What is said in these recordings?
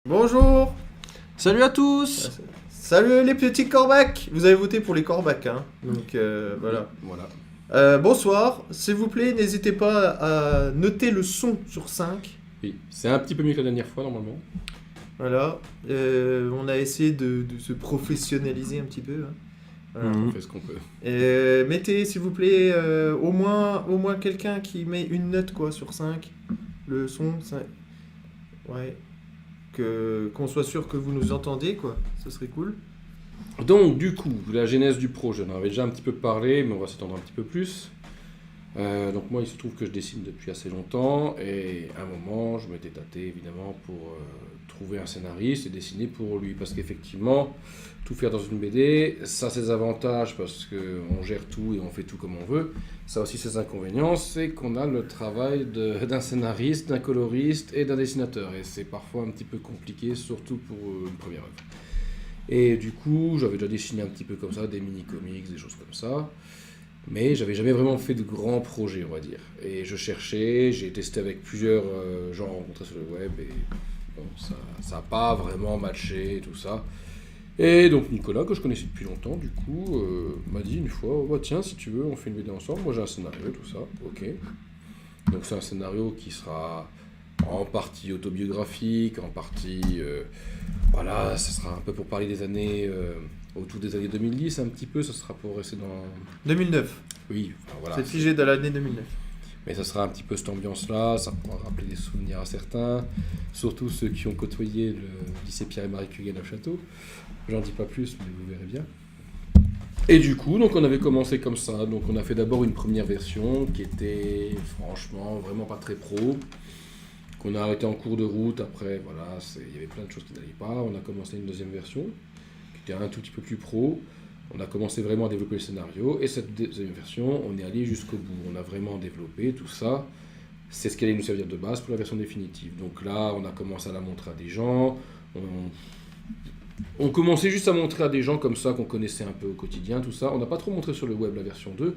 Bonjour. Salut à tous. Salut les petits corbacs. Vous avez voté pour les corbacs, hein. Donc voilà. Bonsoir. S'il vous plaît, n'hésitez pas à noter le son sur 5. Oui, c'est un petit peu mieux que la dernière fois normalement. Voilà. On a essayé de se professionnaliser un petit peu, hein. Voilà. On fait ce qu'on peut. Mettez, s'il vous plaît, au moins quelqu'un qui met une note quoi, sur 5. Le son, ouais. Qu'on soit sûr que vous nous entendez, quoi. Ce serait cool. Donc du coup, la genèse du projet, on en avait déjà un petit peu parlé, mais on va s'étendre un petit peu plus. Donc moi, il se trouve que je dessine depuis assez longtemps, et à un moment, je m'étais tâté évidemment pour trouver un scénariste et dessiner pour lui, parce qu'effectivement, tout faire dans une BD, ça a ses avantages, parce qu'on gère tout et on fait tout comme on veut. Ça a aussi ses inconvénients, c'est qu'on a le travail d'un scénariste, d'un coloriste et d'un dessinateur, et c'est parfois un petit peu compliqué, surtout pour une première œuvre. Et du coup, j'avais déjà dessiné un petit peu comme ça, des mini-comics, des choses comme ça. Mais j'avais jamais vraiment fait de grands projets, on va dire. Et je cherchais, j'ai testé avec plusieurs gens rencontrés sur le web, et bon, ça n'a pas vraiment matché, tout ça. Et donc Nicolas, que je connaissais depuis longtemps, du coup, m'a dit une fois, oh, bah, tiens, si tu veux, on fait une BD ensemble, moi j'ai un scénario, tout ça, ok. Donc c'est un scénario qui sera en partie autobiographique, en partie... voilà, ça sera un peu pour parler des années... autour des années 2010, un petit peu, ça sera pour rester dans... 2009. Oui, enfin, voilà. C'est figé dans l'année 2009. Mais ça sera un petit peu cette ambiance-là, ça pourra rappeler des souvenirs à certains, surtout ceux qui ont côtoyé le lycée Pierre et Marie Curie à Neufchâteau. J'en dis pas plus, mais vous verrez bien. Et du coup, donc on avait commencé comme ça. Donc on a fait d'abord une première version qui était franchement vraiment pas très pro, qu'on a arrêté en cours de route. Après, voilà, il y avait plein de choses qui n'allaient pas. On a commencé une deuxième version qui était un tout petit peu plus pro. On a commencé vraiment à développer le scénario, et cette deuxième version, on est allé jusqu'au bout. On a vraiment développé tout ça. C'est ce qui allait nous servir de base pour la version définitive. Donc là, on a commencé à la montrer à des gens. On commençait juste à montrer à des gens comme ça qu'on connaissait un peu au quotidien, tout ça. On n'a pas trop montré sur le web la version 2.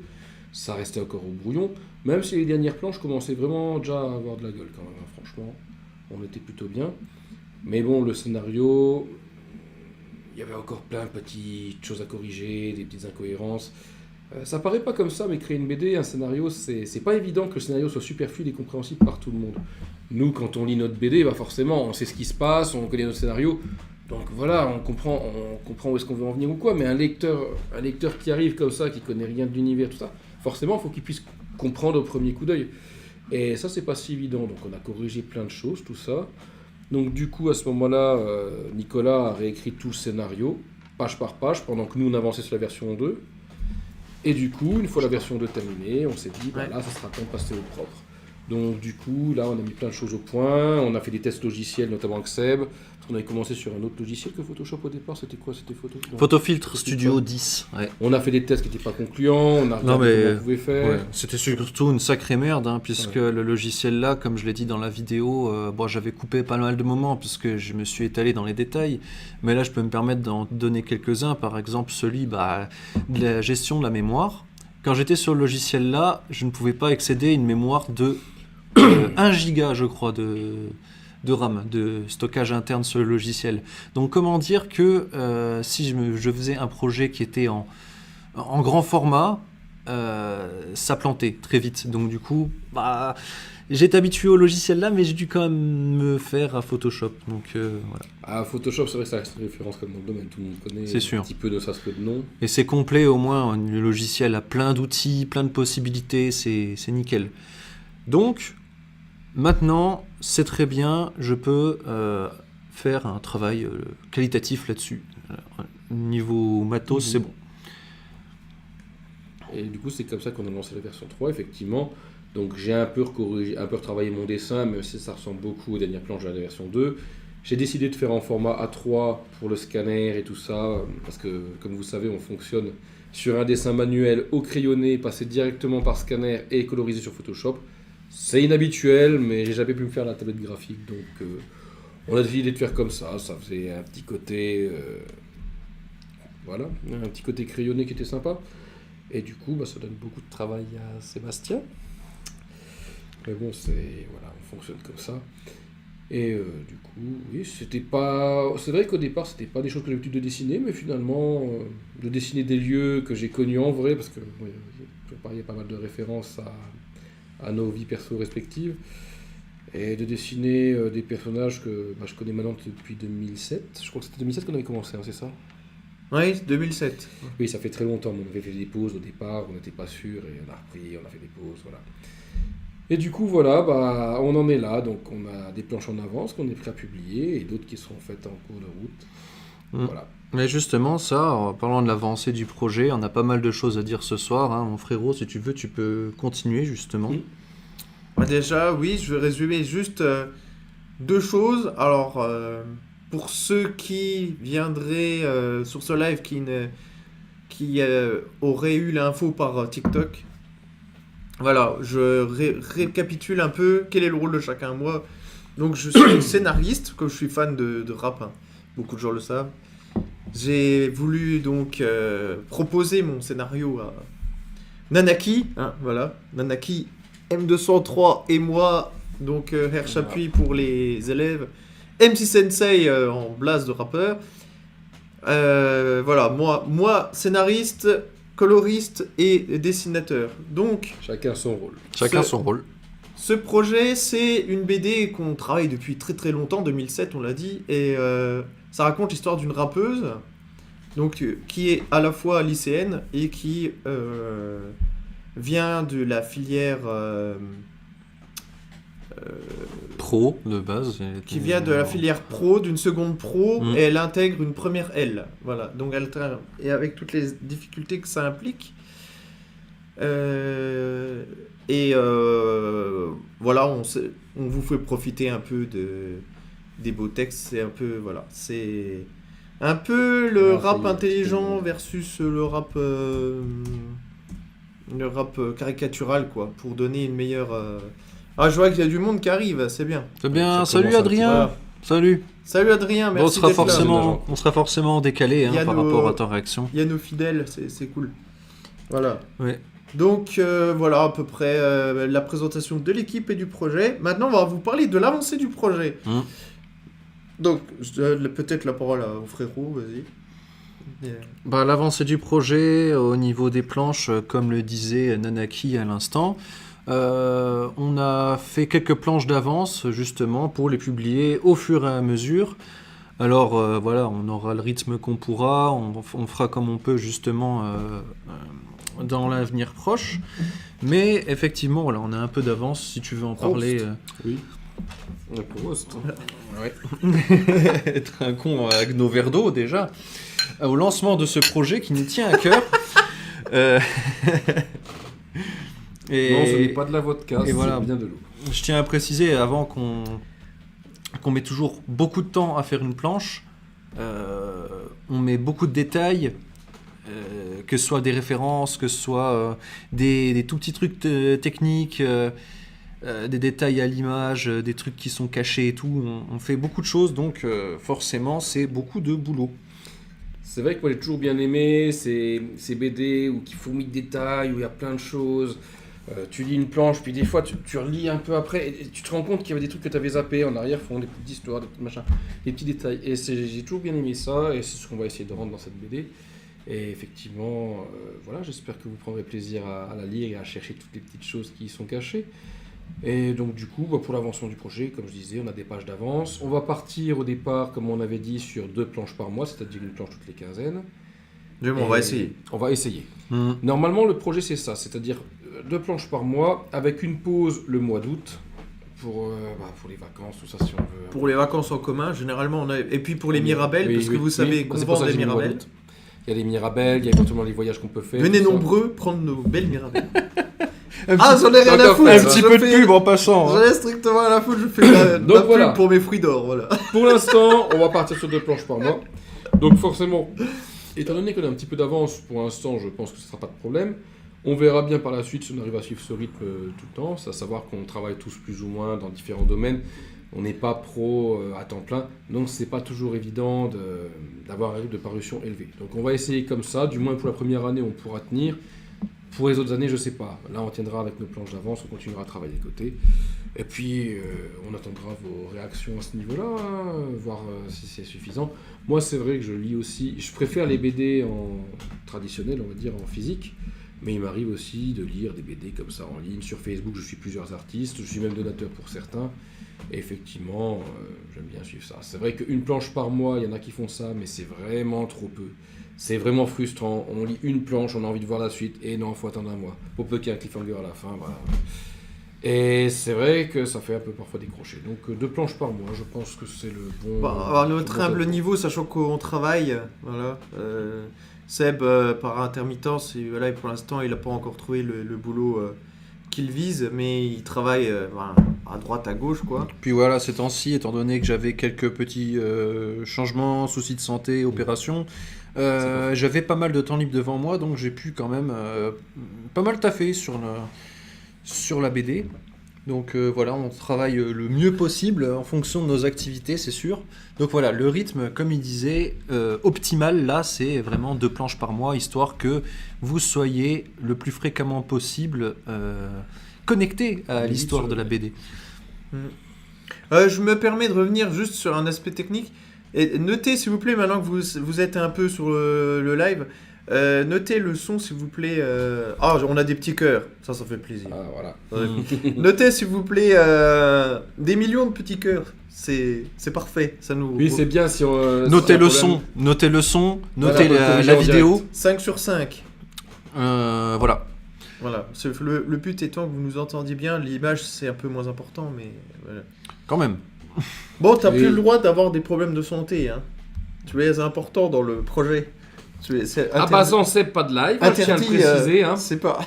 Ça restait encore au brouillon. Même si les dernières planches commençaient vraiment déjà à avoir de la gueule quand même, hein. Franchement, on était plutôt bien. Mais bon, le scénario... Il y avait encore plein de petites choses à corriger, des petites incohérences. Ça paraît pas comme ça, mais créer une BD, un scénario, c'est pas évident que le scénario soit super fluide et compréhensible par tout le monde. Nous, quand on lit notre BD, bah forcément, on sait ce qui se passe, on connaît notre scénario. Donc voilà, on comprend où est-ce qu'on veut en venir ou quoi. Mais un lecteur qui arrive comme ça, qui connaît rien de l'univers, tout ça, forcément, il faut qu'il puisse comprendre au premier coup d'œil. Et ça, c'est pas si évident. Donc on a corrigé plein de choses, tout ça. Donc du coup, à ce moment-là, Nicolas a réécrit tout le scénario, page par page, pendant que nous, on avançait sur la version 2. Et du coup, une fois la version 2 terminée, on s'est dit, bah, là, ça sera temps de passer au propre. Donc du coup, là, on a mis plein de choses au point, on a fait des tests logiciels, notamment avec Seb, parce qu'on avait commencé sur un autre logiciel que Photoshop au départ. C'était quoi? C'était Photofiltre Studio 10. Ouais. On a fait des tests qui n'étaient pas concluants, on a regardé comment on pouvait faire. Ouais. C'était surtout une sacrée merde, hein, puisque le logiciel là, comme je l'ai dit dans la vidéo, j'avais coupé pas mal de moments, puisque je me suis étalé dans les détails. Mais là, je peux me permettre d'en donner quelques-uns. Par exemple, celui de la gestion de la mémoire. Quand j'étais sur le logiciel là, je ne pouvais pas excéder une mémoire de 1 giga, je crois, de RAM, de stockage interne sur le logiciel. Donc comment dire que si je faisais un projet qui était en grand format, ça plantait très vite. Donc du coup, j'étais habitué au logiciel là, mais j'ai dû quand même me faire à Photoshop. Donc voilà. Ah, Photoshop, c'est vrai que ça reste une référence comme dans le domaine, tout le monde connaît. C'est sûr. Un petit peu ne serait-ce que de nom. Et c'est complet au moins, le logiciel a plein d'outils, plein de possibilités, c'est nickel. Donc, maintenant, c'est très bien, je peux faire un travail qualitatif là-dessus. Niveau matos, c'est bon. Et du coup, c'est comme ça qu'on a lancé la version 3, effectivement. Donc j'ai un peu retravaillé mon dessin, même si ça ressemble beaucoup aux dernières planches de la version 2. J'ai décidé de faire en format A3 pour le scanner et tout ça, parce que, comme vous savez, on fonctionne sur un dessin manuel au crayonné, passé directement par scanner et colorisé sur Photoshop. C'est inhabituel, mais j'ai jamais pu me faire la tablette graphique, donc on a décidé de faire comme ça. Ça faisait un petit côté, voilà, un petit côté crayonné qui était sympa. Et du coup, ça donne beaucoup de travail à Sébastien. Mais bon, voilà, on fonctionne comme ça. Et du coup, oui, c'était pas... C'est vrai qu'au départ, c'était pas des choses que j'ai l'habitude de dessiner, mais finalement, de dessiner des lieux que j'ai connus en vrai, parce que oui, il y a pas mal de références à nos vies perso respectives, et de dessiner des personnages que je connais maintenant depuis 2007. Je crois que c'était 2007 qu'on avait commencé, hein, c'est ça? Oui, 2007. Oui, ça fait très longtemps, mais on avait fait des pauses au départ, on n'était pas sûr, et on a repris, on a fait des pauses, voilà. Et du coup, voilà, on en est là, donc on a des planches en avance qu'on est prêt à publier, et d'autres qui seront faites en cours de route. Voilà. Mais justement, ça, en parlant de l'avancée du projet, on a pas mal de choses à dire ce soir, hein. Mon frérot, si tu veux, tu peux continuer, justement. Déjà, oui, je vais résumer juste 2 choses. Alors, pour ceux qui viendraient sur ce live, qui auraient eu l'info par TikTok, voilà, je récapitule un peu quel est le rôle de chacun. Moi, donc je suis scénariste, comme je suis fan de rap, hein. Beaucoup de gens le savent. J'ai voulu donc proposer mon scénario à Nanaki, hein, voilà, Nanaki, M203 et moi, donc Herr Chapuis pour les élèves, MC Sensei en blase de rappeur. Voilà, moi scénariste, coloriste et dessinateur. Donc, Chacun son rôle. Chacun son rôle. ce projet, c'est une BD qu'on travaille depuis très très longtemps, 2007 on l'a dit, et ça raconte l'histoire d'une rappeuse, donc qui est à la fois lycéenne et qui vient de la filière Pro, de base. qui vient de la filière pro, d'une seconde pro, Mm. et elle intègre une première L. Voilà, donc et avec toutes les difficultés que ça implique. Voilà, on vous fait profiter un peu des beaux textes. C'est un peu, voilà, c'est un peu le Ah, rap ça y est, intelligent c'est- versus le rap caricatural, quoi, pour donner une meilleure. Ah, je vois qu'il y a du monde qui arrive, c'est bien. C'est bien, Ça salut commence un Adrien. Voilà. Salut. Salut Adrien, Bon, merci d'être là. on sera forcément décalé, hein, Il y a par nos- rapport à ta réaction. Il y a nos fidèles, c'est cool. Voilà. Ouais. Donc voilà à peu près la présentation de l'équipe et du projet. Maintenant, on va vous parler de l'avancée du projet. Donc, je donne peut-être la parole au frérot, vas-y. Bah, l'avancée du projet au niveau des planches, comme le disait Nanaki à l'instant, on a fait quelques planches d'avance justement pour les publier au fur et à mesure. Alors voilà, on aura le rythme qu'on pourra, on fera comme on peut justement dans l'avenir proche. Mais effectivement, voilà, on a un peu d'avance si tu veux en parler. Oui. Prost. Ouais. Être un con avec nos verres d'eau déjà. Au lancement de ce projet qui nous tient à cœur. Euh, Non, ce n'est pas de la vodka, et c'est voilà. bien de l'eau. Je tiens à préciser avant qu'on met toujours beaucoup de temps à faire une planche. On met beaucoup de détails, que ce soit des références, que ce soit des tout petits trucs techniques, des détails à l'image, des trucs qui sont cachés et tout. On fait beaucoup de choses, donc forcément c'est beaucoup de boulot. C'est vrai que moi j'ai toujours bien aimé ces BD qui fourmillent de détails, où il y a plein de choses. Tu lis une planche, puis des fois tu relis un peu après, et tu te rends compte qu'il y avait des trucs que tu avais zappés en arrière, font des petites histoires, des petits machins, des petits détails. Et j'ai toujours bien aimé ça, et c'est ce qu'on va essayer de rendre dans cette BD. Et effectivement, voilà, j'espère que vous prendrez plaisir à la lire et à chercher toutes les petites choses qui y sont cachées. Et donc du coup, pour l'avancement du projet, comme je disais, on a des pages d'avance. On va partir au départ, comme on avait dit, sur 2 planches par mois, c'est-à-dire une planche toutes les quinzaines. On va essayer. On va essayer. Normalement, le projet, c'est ça, c'est-à-dire 2 planches par mois, avec une pause le mois d'août, pour les vacances, tout ça, si on veut. Pour les vacances en commun, généralement, et puis pour les Mirabelles, Oui, parce que oui, vous savez oui, qu'on c'est pour vend ça que des j'ai mis le mois Mirabelles. d'août. Il y a des Mirabelles, il y a éventuellement les voyages qu'on peut faire. Venez tout ça. nombreux prendre nos belles Mirabelles. Un Ah, j'en ai rien à foutre. un je petit peu de fais- pub en passant. J'en Hein. ai strictement rien à foutre, je fais de la Donc voilà. pub pour mes fruits d'or, voilà. Pour l'instant, on va partir sur 2 planches par mois. Donc forcément, étant donné qu'on a un petit peu d'avance, pour l'instant, je pense que ce ne sera pas de problème. On verra bien par la suite si on arrive à suivre ce rythme tout le temps. C'est à savoir qu'on travaille tous plus ou moins dans différents domaines. On n'est pas pro à temps plein, donc c'est pas toujours évident d'avoir un rythme de parution élevé. Donc on va essayer comme ça, du moins pour la première année on pourra tenir. Pour les autres années, je sais pas. Là, on tiendra avec nos planches d'avance, on continuera à travailler à côté. Et puis, on attendra vos réactions à ce niveau-là, hein, voir si c'est suffisant. Moi, c'est vrai que je lis aussi... Je préfère les BD en traditionnel, on va dire, en physique. Mais il m'arrive aussi de lire des BD comme ça en ligne. Sur Facebook, je suis plusieurs artistes. Je suis même donateur pour certains. Et effectivement, j'aime bien suivre ça. C'est vrai qu'une planche par mois, il y en a qui font ça, mais c'est vraiment trop peu. C'est vraiment frustrant. On lit une planche, on a envie de voir la suite, et non, il faut attendre un mois. Pour peu qu'il y ait un cliffhanger à la fin, voilà. Et c'est vrai que ça fait un peu parfois décrocher. Donc 2 planches par mois, je pense que c'est le bon... À notre humble niveau, sachant qu'on travaille, voilà. Seb, par intermittence, et voilà, et pour l'instant, il n'a pas encore trouvé le boulot qu'il vise, mais il travaille à droite, à gauche, quoi. Puis voilà, ces temps-ci, étant donné que j'avais quelques petits changements, soucis de santé, opérations, j'avais pas mal de temps libre devant moi, donc j'ai pu quand même pas mal taffer sur la BD. Donc voilà, on travaille le mieux possible en fonction de nos activités, c'est sûr. Donc voilà, le rythme, comme il disait, optimal, là, c'est vraiment 2 planches par mois, histoire que vous soyez le plus fréquemment possible connecté à l'histoire de la BD. Je me permets de revenir juste sur un aspect technique. Et notez, s'il vous plaît, maintenant que vous êtes un peu sur le live, notez le son, s'il vous plaît. On a des petits cœurs, ça fait plaisir. Ah, voilà. Notez, s'il vous plaît, des millions de petits cœurs. C'est parfait. Ça nous... Oui, c'est bien si on... Notez le son, notez Voilà, la vidéo. 5 sur 5. Voilà. Voilà. Le but étant que vous nous entendiez bien, l'image c'est un peu moins important, mais voilà. Quand même. Bon, t'as plus le droit d'avoir des problèmes de santé, hein. Tu es important dans le projet. Sans Seb, pas de live, je tiens à le préciser. C'est pas...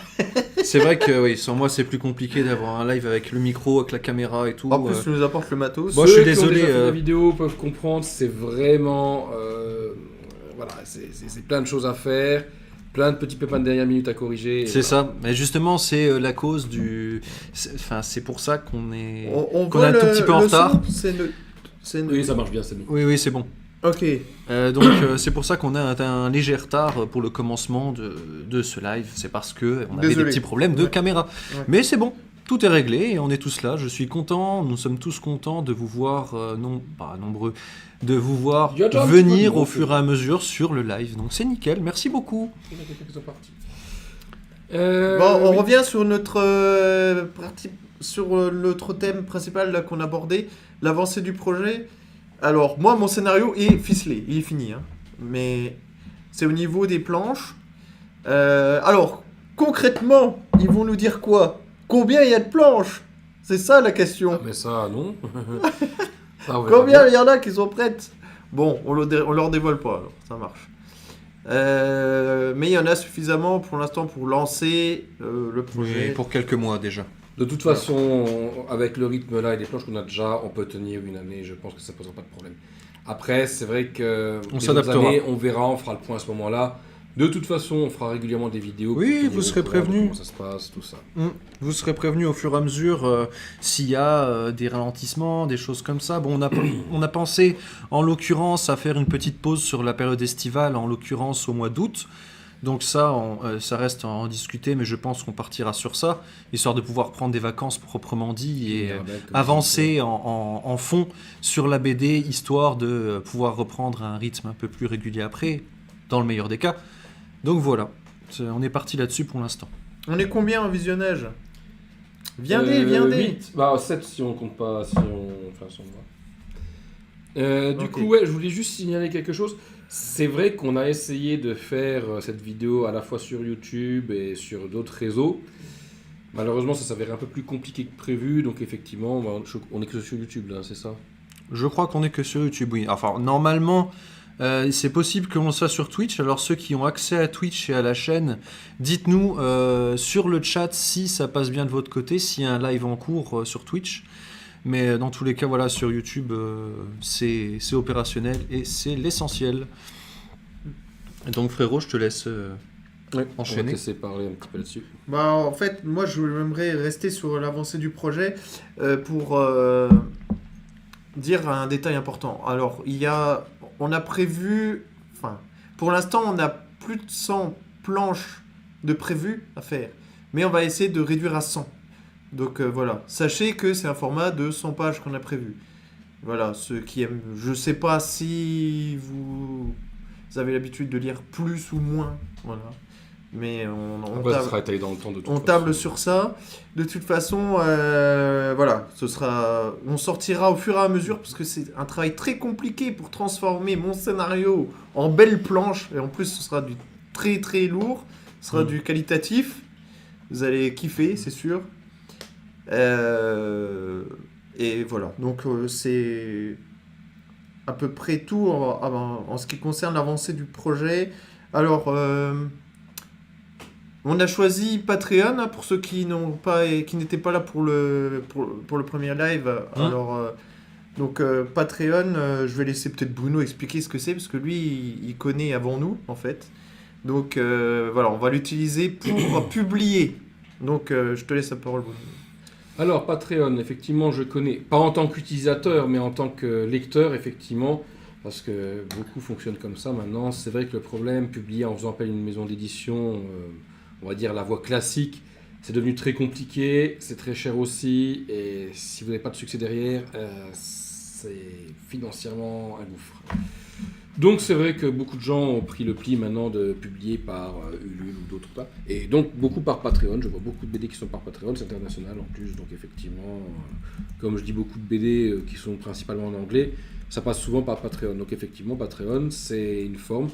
C'est vrai que oui, sans moi c'est plus compliqué d'avoir un live avec le micro, avec la caméra et tout. En plus, tu nous apportes le matos. Moi, je suis Ceux qui ont désolé. déjà fait la vidéo peuvent comprendre, c'est vraiment... voilà, c'est plein de choses à faire, plein de petits pépins de dernière minute à corriger. C'est voilà. ça, mais justement c'est la cause du... C'est pour ça qu'on est... On qu'on est un tout petit peu en retard. Oui, ça marche bien, c'est nous. Oui, c'est bon. Ok. Donc c'est pour ça qu'on a un léger retard pour le commencement de ce live. C'est parce qu'on avait des petits problèmes de caméra. Ouais. Mais c'est bon, tout est réglé et on est tous là. Je suis content, nous sommes tous contents de vous voir, non pas nombreux, de vous voir Il y a déjà un venir petit peu de au fur et à mesure sur le live. Donc c'est nickel, merci beaucoup. Il y en a quelqu'un qui sont partis. On Oui. revient sur notre thème principal là, qu'on abordait, l'avancée du projet. Alors, moi, mon scénario est ficelé, il est fini. Hein. Mais c'est au niveau des planches. Alors, concrètement, ils vont nous dire quoi? Combien il y a de planches? C'est ça la question. Ah, mais ça, non. Ça, Combien il y en a qui sont prêtes? Bon, on leur dévoile pas, alors ça marche. Mais il y en a suffisamment pour l'instant pour lancer le projet. Oui, pour quelques mois déjà. De toute façon, avec le rythme là et les planches qu'on a déjà, on peut tenir une année, je pense que ça ne posera pas de problème. Après, c'est vrai que On les s'adaptera. autres années, on verra, on fera le point à ce moment-là. De toute façon, on fera régulièrement des vidéos. pour Oui, tenir vous au serez courant de prévenus. Comment ça se passe, tout ça. Vous serez prévenu au fur et à mesure s'il y a des ralentissements, des choses comme ça. Bon, on a pensé en l'occurrence à faire une petite pause sur la période estivale, en l'occurrence au mois d'août. Donc ça, ça reste à en discuter, mais je pense qu'on partira sur ça, histoire de pouvoir prendre des vacances proprement dit et avancer en fond sur la BD, histoire de pouvoir reprendre un rythme un peu plus régulier après, dans le meilleur des cas. Donc voilà, on est parti là-dessus pour l'instant. On est combien en visionnage? Viendez. 8, 7 si on compte pas, si on fait un son de voix. Du Ok. coup, ouais, je voulais juste signaler quelque chose. C'est vrai qu'on a essayé de faire cette vidéo à la fois sur YouTube et sur d'autres réseaux. Malheureusement, ça s'avérait un peu plus compliqué que prévu, donc effectivement, on est que sur YouTube là, c'est ça? Je crois qu'on est que sur YouTube, oui. Enfin, normalement, c'est possible que l'on soit sur Twitch. Alors, ceux qui ont accès à Twitch et à la chaîne, dites-nous sur le chat si ça passe bien de votre côté, s'il y a un live en cours sur Twitch. Mais dans tous les cas, voilà, sur YouTube, c'est opérationnel et c'est l'essentiel. Donc, frérot, je te laisse On va te enchaîner. laisser parler un petit peu là-dessus. En fait, moi, j'aimerais rester sur l'avancée du projet pour dire un détail important. Alors, on a prévu... Enfin, pour l'instant, on a plus de 100 planches de prévu à faire. Mais on va essayer de réduire à 100. Donc voilà, sachez que c'est un format de 100 pages qu'on a prévu. Voilà, ceux qui aiment, je sais pas si vous avez l'habitude de lire plus ou moins, voilà. Mais Après, ça sera étalé dans le temps de toute on façon. table sur ça. De toute façon, voilà, on sortira au fur et à mesure parce que c'est un travail très compliqué pour transformer mon scénario en belle planche. Et en plus, ce sera du très très lourd, ce sera du qualitatif. Vous allez kiffer, c'est sûr. Et voilà, donc c'est à peu près tout en ce qui concerne l'avancée du projet. Alors, on a choisi Patreon hein, pour ceux qui n'étaient pas là pour le premier live. Alors, donc Patreon, je vais laisser peut-être Bruno expliquer ce que c'est parce que lui, il connaît avant nous en fait. Donc voilà, on va l'utiliser pour publier. Donc je te laisse la parole, Bruno. Alors, Patreon, effectivement, je connais, pas en tant qu'utilisateur, mais en tant que lecteur, effectivement, parce que beaucoup fonctionnent comme ça maintenant. C'est vrai que le problème, publier en faisant appel à une maison d'édition, on va dire la voie classique, c'est devenu très compliqué, c'est très cher aussi, et si vous n'avez pas de succès derrière, c'est financièrement un gouffre. Donc c'est vrai que beaucoup de gens ont pris le pli maintenant de publier par Ulule ou d'autres là. Et donc beaucoup par Patreon, je vois beaucoup de BD qui sont par Patreon, c'est international en plus, donc effectivement, comme je dis beaucoup de BD qui sont principalement en anglais, ça passe souvent par Patreon. Donc effectivement, Patreon, c'est une forme.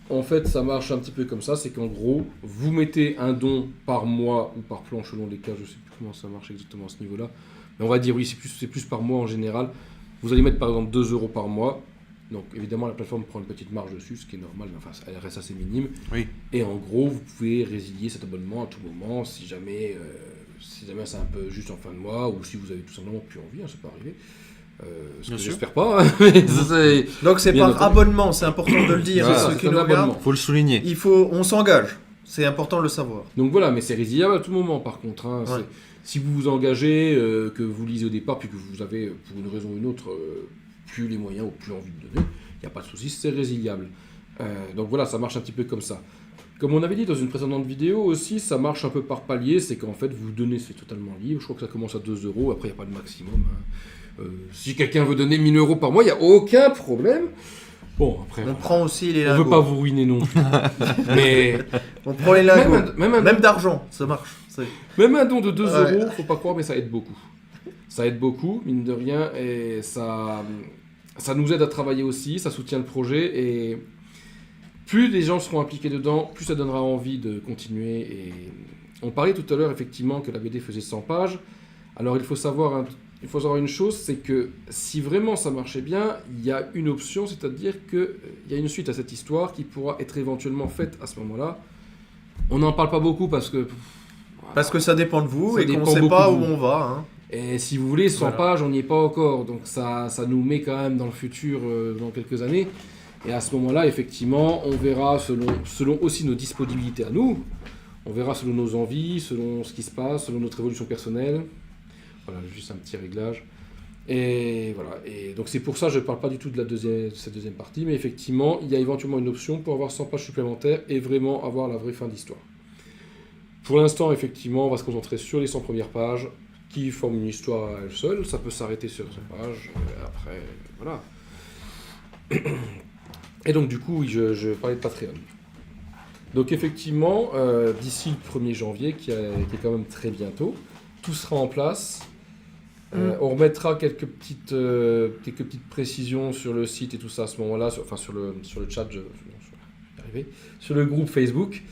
En fait, ça marche un petit peu comme ça, c'est qu'en gros, vous mettez un don par mois ou par planche selon les cas, je sais plus comment ça marche exactement à ce niveau-là, mais on va dire oui, c'est plus par mois en général. Vous allez mettre par exemple 2 € par mois. Donc évidemment la plateforme prend une petite marge dessus, ce qui est normal, mais enfin elle reste assez minime. Oui. Et en gros vous pouvez résilier cet abonnement à tout moment si jamais c'est un peu juste en fin de mois ou si vous avez tout simplement plus envie, hein, ça peut arriver. Ce que j'espère pas. Hein, mais donc c'est par abonnement, c'est important de le dire. Voilà, ceux qui nous regardent, faut le souligner. On s'engage, c'est important de le savoir. Donc voilà, mais c'est résiliable à tout moment par contre. Hein, ouais. Si vous vous engagez, que vous lisez au départ, puis que vous avez pour une raison ou une autre plus les moyens ou plus envie de donner, il n'y a pas de souci, c'est résiliable. Donc voilà, ça marche un petit peu comme ça. Comme on avait dit dans une précédente vidéo aussi, ça marche un peu par palier, c'est qu'en fait vous donnez, c'est totalement libre, je crois que ça commence à 2 €, après il n'y a pas de maximum. Hein. Si quelqu'un veut donner 1000 € par mois, il n'y a aucun problème. Bon, après, on prend aussi les lingots. On ne veut pas vous ruiner non plus. Mais on prend les lingots, même d'argent, ça marche. Même un don de 2 €, faut pas croire, mais ça aide beaucoup. Ça aide beaucoup, mine de rien, et ça nous aide à travailler aussi, ça soutient le projet, et plus les gens seront impliqués dedans, plus ça donnera envie de continuer. Et on parlait tout à l'heure, effectivement, que la BD faisait 100 pages. Alors il faut savoir une chose, c'est que si vraiment ça marchait bien, il y a une option, c'est-à-dire qu'il y a une suite à cette histoire qui pourra être éventuellement faite à ce moment-là. On n'en parle pas beaucoup parce que ça dépend de vous et qu'on ne sait pas où on va. Hein. Et si vous voulez, 100 pages, on n'y est pas encore. Donc ça nous met quand même dans le futur, dans quelques années. Et à ce moment-là, effectivement, on verra selon aussi nos disponibilités à nous. On verra selon nos envies, selon ce qui se passe, selon notre évolution personnelle. Voilà, juste un petit réglage. Et voilà. Et donc c'est pour ça que je ne parle pas du tout de cette deuxième partie. Mais effectivement, il y a éventuellement une option pour avoir 100 pages supplémentaires et vraiment avoir la vraie fin d'histoire. Pour l'instant, effectivement, on va se concentrer sur les 100 premières pages qui forment une histoire à elle seule. Ça peut s'arrêter sur 100 pages. Après, voilà. Et donc, du coup, je parlais de Patreon. Donc, effectivement, d'ici le 1er janvier, qui est quand même très bientôt, tout sera en place. On remettra quelques petites précisions sur le site et tout ça à ce moment-là, sur le chat, sur le groupe Facebook.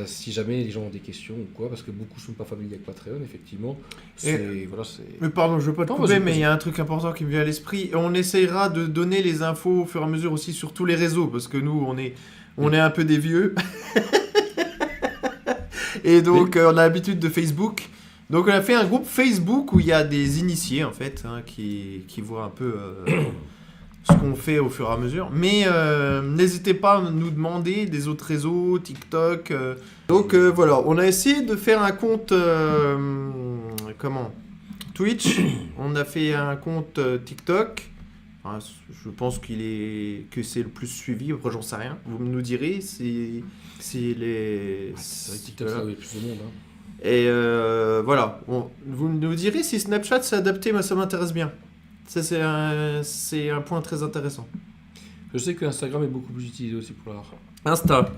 Si jamais les gens ont des questions ou quoi, parce que beaucoup ne sont pas familiers avec Patreon, effectivement. Mais pardon, je ne veux pas te couper, mais il y a un truc important qui me vient à l'esprit. On essayera de donner les infos au fur et à mesure aussi sur tous les réseaux, parce que nous, on est un peu des vieux. Et donc, on a l'habitude de Facebook. Donc, on a fait un groupe Facebook où il y a des initiés, en fait, hein, qui voient un peu ce qu'on fait au fur et à mesure. Mais n'hésitez pas à nous demander des autres réseaux, TikTok. Donc, voilà, on a essayé de faire un compte... Twitch. On a fait un compte TikTok. Ah, je pense que c'est le plus suivi. Après, j'en sais rien. Vous nous direz si les. C'est vrai que TikTok, Voilà. ça avait plus de monde. Hein. Et voilà. Vous nous direz si Snapchat s'est adapté. Moi, ça m'intéresse bien. Ça, c'est un point très intéressant. Je sais que Instagram est beaucoup plus utilisé aussi pour l'art. Insta,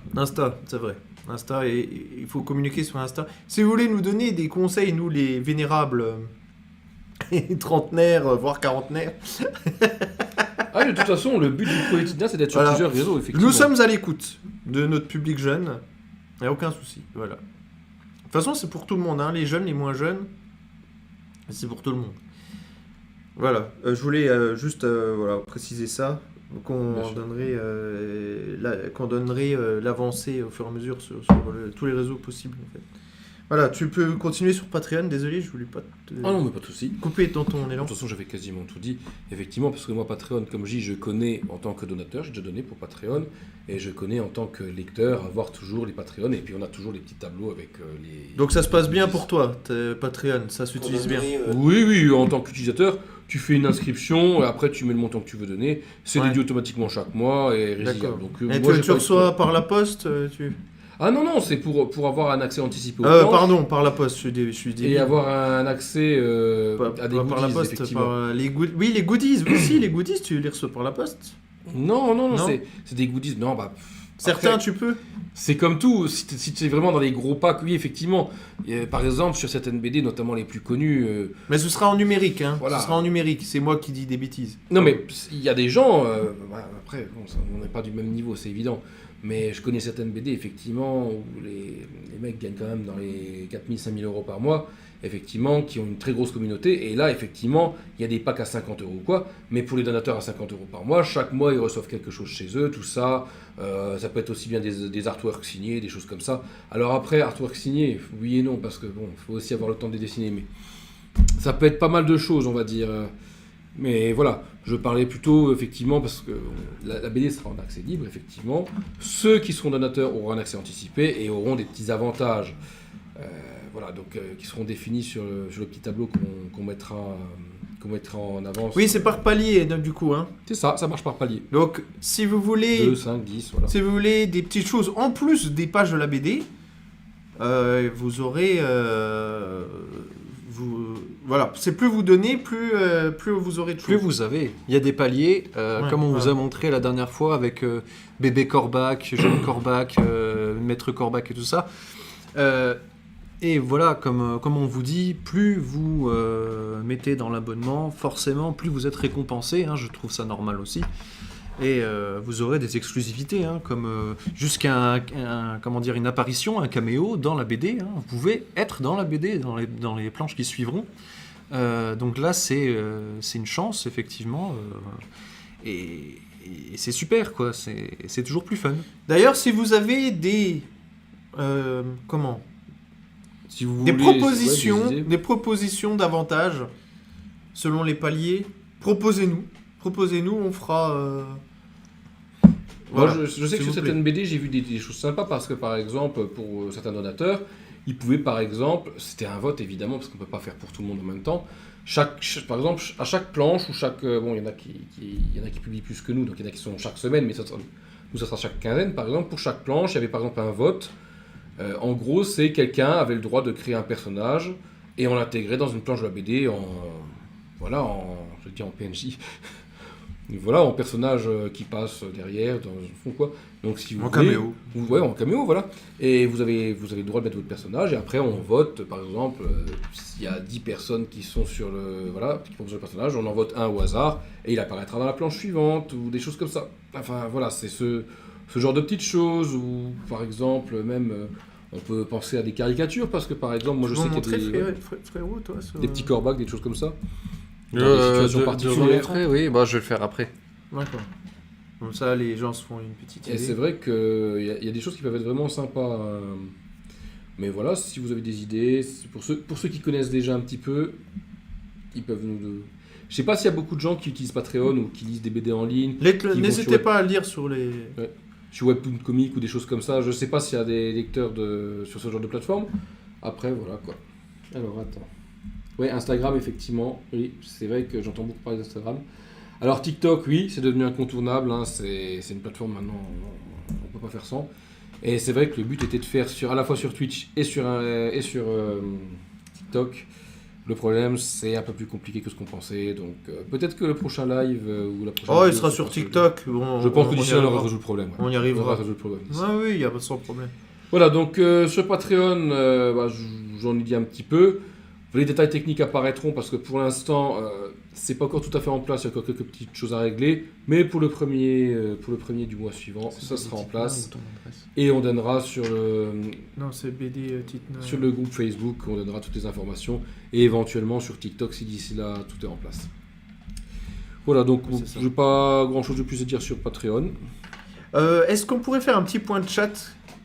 c'est vrai. Insta, et il faut communiquer sur Insta. Si vous voulez nous donner des conseils, nous les vénérables trentenaires, voire quarantenaires, Ah, de toute façon, le but du quotidien, c'est d'être sur Voilà. plusieurs réseaux, effectivement. nous sommes à l'écoute de notre public jeune. Il n'y a aucun souci. Voilà. De toute façon, c'est pour tout le monde. Hein. Les jeunes, les moins jeunes, c'est pour tout le monde. Voilà. Je voulais juste voilà, préciser ça. Qu'on Bien sûr. donnerait l'avancée au fur et à mesure sur tous les réseaux possibles. En fait. Voilà, tu peux continuer sur Patreon. Désolé, je voulais pas te Ah non, mais pas de souci. couper dans ton De élan. toute façon, j'avais quasiment tout dit. Effectivement, parce que moi, Patreon, comme je dis, je connais en tant que donateur, j'ai déjà donné pour Patreon, et je connais en tant que lecteur avoir toujours les Patreons, et puis on a toujours les petits tableaux avec les... Donc ça se passe bien pour toi, Patreon, ça s'utilise bien. Oui, oui, en tant qu'utilisateur, tu fais une inscription, et après tu mets le montant que tu veux donner, c'est Ouais. déduit automatiquement chaque mois, et résiliable. D'accord. Donc, Et moi, tu j'ai pas eu de reçois par la poste Ah non, non, c'est pour avoir un accès anticipé aux planches, Pardon, par la poste, je suis et débile. avoir un accès à des Pas par la goodies, poste, effectivement. Oui, les goodies, aussi, les goodies, tu les reçois par la poste. Non, non, non, Non. c'est des goodies. Non, bah. Certains, Après, tu peux. c'est comme tout. Si tu es vraiment dans les gros packs, oui, effectivement. Par exemple, sur certaines BD, notamment les plus connues. Mais ce sera en numérique, hein. Voilà. Ce sera en numérique, c'est moi qui dis des bêtises. Non, mais il y a des gens. Bah, après, bon, on n'est pas du même niveau, c'est évident. Mais je connais certaines BD, effectivement, où les mecs gagnent quand même dans les 4 000, 5 000 euros par mois, effectivement, qui ont une très grosse communauté. Et là, effectivement, il y a des packs à 50 euros ou quoi. Mais pour les donateurs à 50 euros par mois, chaque mois, ils reçoivent quelque chose chez eux, tout ça. Ça peut être aussi bien des artworks signés, des choses comme ça. Alors après, artworks signés, oui et non, parce que bon, il faut aussi avoir le temps de les dessiner. Mais ça peut être pas mal de choses, on va dire. Mais voilà, je parlais plutôt effectivement parce que la BD sera en accès libre, effectivement. Ceux qui seront donateurs auront un accès anticipé et auront des petits avantages. Voilà, donc qui seront définis sur le petit tableau qu'on mettra en avance. Oui, c'est par palier, donc, du coup, hein. C'est ça marche par palier. Donc, si vous voulez... 2, 5, 10, voilà. Si vous voulez des petites choses en plus des pages de la BD, vous aurez... voilà, c'est plus vous donnez, plus vous aurez de choses. Plus vous avez. Il y a des paliers, Ouais, comme on vous voilà. a montré la dernière fois avec bébé Corbac, jeune Corbac, maître Corbac et tout ça. Et voilà, comme on vous dit, plus vous mettez dans l'abonnement, forcément, plus vous êtes récompensé. Hein, je trouve ça normal aussi. Et vous aurez des exclusivités, hein, comme jusqu'à une apparition, un caméo dans la BD. Hein. Vous pouvez être dans la BD, dans les planches qui suivront. Donc là, c'est une chance, effectivement. Et c'est super, quoi. C'est toujours plus fun. D'ailleurs, si vous avez des... Si vous Des voulez, propositions, ouais, des idées. des propositions d'avantages selon les paliers, proposez-nous. Proposez-nous, on fera... Moi, voilà, je sais que s'il sur vous plaît. certaines BD, j'ai vu des choses sympas parce que, par exemple, pour certains donateurs, ils pouvaient, par exemple, c'était un vote évidemment, parce qu'on ne peut pas faire pour tout le monde en même temps. Par exemple, à chaque planche ou chaque. Bon, il y en a qui publient plus que nous, donc il y en a qui sont chaque semaine, mais ça sera chaque quinzaine, par exemple. Pour chaque planche, il y avait par exemple un vote. En gros, c'est quelqu'un avait le droit de créer un personnage et on l'intégrait dans une planche de la BD je dis en PNJ. Voilà, en personnage qui passe derrière, dans le fond, quoi. Donc, si vous En voulez, caméo. Ouais, en caméo, voilà. Et vous avez le droit de mettre votre personnage, et après, on vote, par exemple, s'il y a 10 personnes qui sont sur qui proposent le personnage, on en vote un au hasard, et il apparaîtra dans la planche suivante, ou des choses comme ça. Enfin, voilà, c'est ce genre de petites choses, ou, par exemple, même, on peut penser à des caricatures, parce que, par exemple, moi, je sais qu'il y a frérot, toi, des petits corbacs, des choses comme ça. Dans des situations particulières. Oui, bah, je vais le faire après. D'accord. Comme ça, les gens se font une petite idée. Et c'est vrai qu'il y a des choses qui peuvent être vraiment sympas. Mais voilà, si vous avez des idées, pour ceux qui connaissent déjà un petit peu, ils peuvent nous... Je sais pas s'il y a beaucoup de gens qui utilisent Patreon ou qui lisent des BD en ligne. vont N'hésitez sur pas à lire sur les... Sur Webtoon Comic ou des choses comme ça. Je sais pas s'il y a des lecteurs sur ce genre de plateforme. Après, voilà quoi. Alors, attends. Ouais, Instagram, effectivement. Oui, c'est vrai que j'entends beaucoup parler d'Instagram. Alors TikTok, oui, c'est devenu incontournable, hein, c'est une plateforme maintenant, on ne peut pas faire sans. Et c'est vrai que le but était de faire à la fois sur Twitch et sur TikTok. Le problème, c'est un peu plus compliqué que ce qu'on pensait, donc peut-être que le prochain live ou la prochaine Oh, il vidéo sera sur sera TikTok. Bon, Je pense que on d'ici y là, on aura arrivera. résolu le problème. On y arrivera. On aura résolu le problème d'ici. Ouais, oui, il y a sans problème. Voilà, donc sur Patreon, j'en ai dit un petit peu. Les détails techniques apparaîtront parce que pour l'instant, c'est pas encore tout à fait en place, il y a encore quelques petites choses à régler. Mais pour le premier du mois suivant, ça sera en place. Et on donnera sur Non, c'est BD Titna. sur le groupe Facebook, on donnera toutes les informations. Et éventuellement sur TikTok si d'ici là tout est en place. Voilà, donc C'est ça. je n'ai pas grand chose de plus à dire sur Patreon. Est-ce qu'on pourrait faire un petit point de chat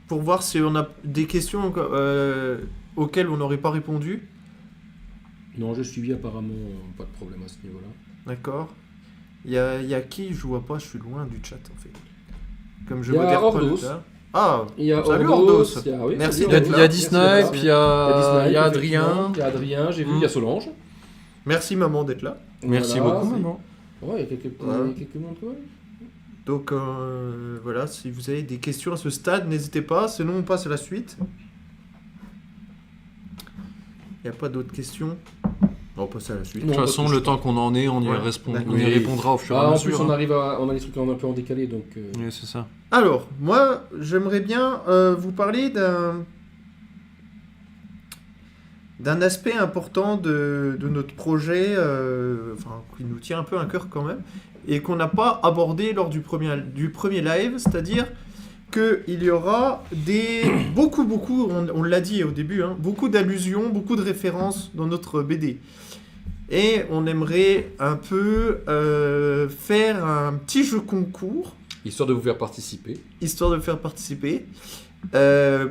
pour voir si on a des questions auxquelles on n'aurait pas répondu? Non, j'ai suivi apparemment, pas de problème à ce niveau-là. D'accord. Il y a qui? Je vois pas, je suis loin du chat en fait. Comme je Il y a regarde pas le Ordos. chat. Ah, Il y a salut Ordos, Ordos. il y a- oui, Merci salut Il y a, d'être Ordos. il y a là. Disney, Merci puis d'être là. il y a effectivement. Adrien. Il y a Adrien, j'ai vu, il y a Solange. merci maman d'être là. Merci Voilà, beaucoup, c'est- maman. Ouais, il y a quelques Ouais. mondes quand même. Donc voilà, si vous avez des questions à ce stade, n'hésitez pas, sinon on passe à la suite. Il n'y a pas d'autres questions? On passe à la suite. De toute façon, le temps qu'on en est, on y, Ouais, on y d'accord. répondra au fur et à Ah, en mesure. plus, on hein. arrive on a des trucs un peu en décalé, donc... Oui, c'est ça. Alors, moi, j'aimerais bien vous parler d'un aspect important de notre projet, enfin, qui nous tient un peu à cœur quand même, et qu'on n'a pas abordé lors du premier live, c'est-à-dire qu'il y aura beaucoup, on l'a dit au début, hein, beaucoup d'allusions, beaucoup de références dans notre BD. Et on aimerait un peu faire un petit jeu concours, Histoire de vous faire participer. histoire de faire participer.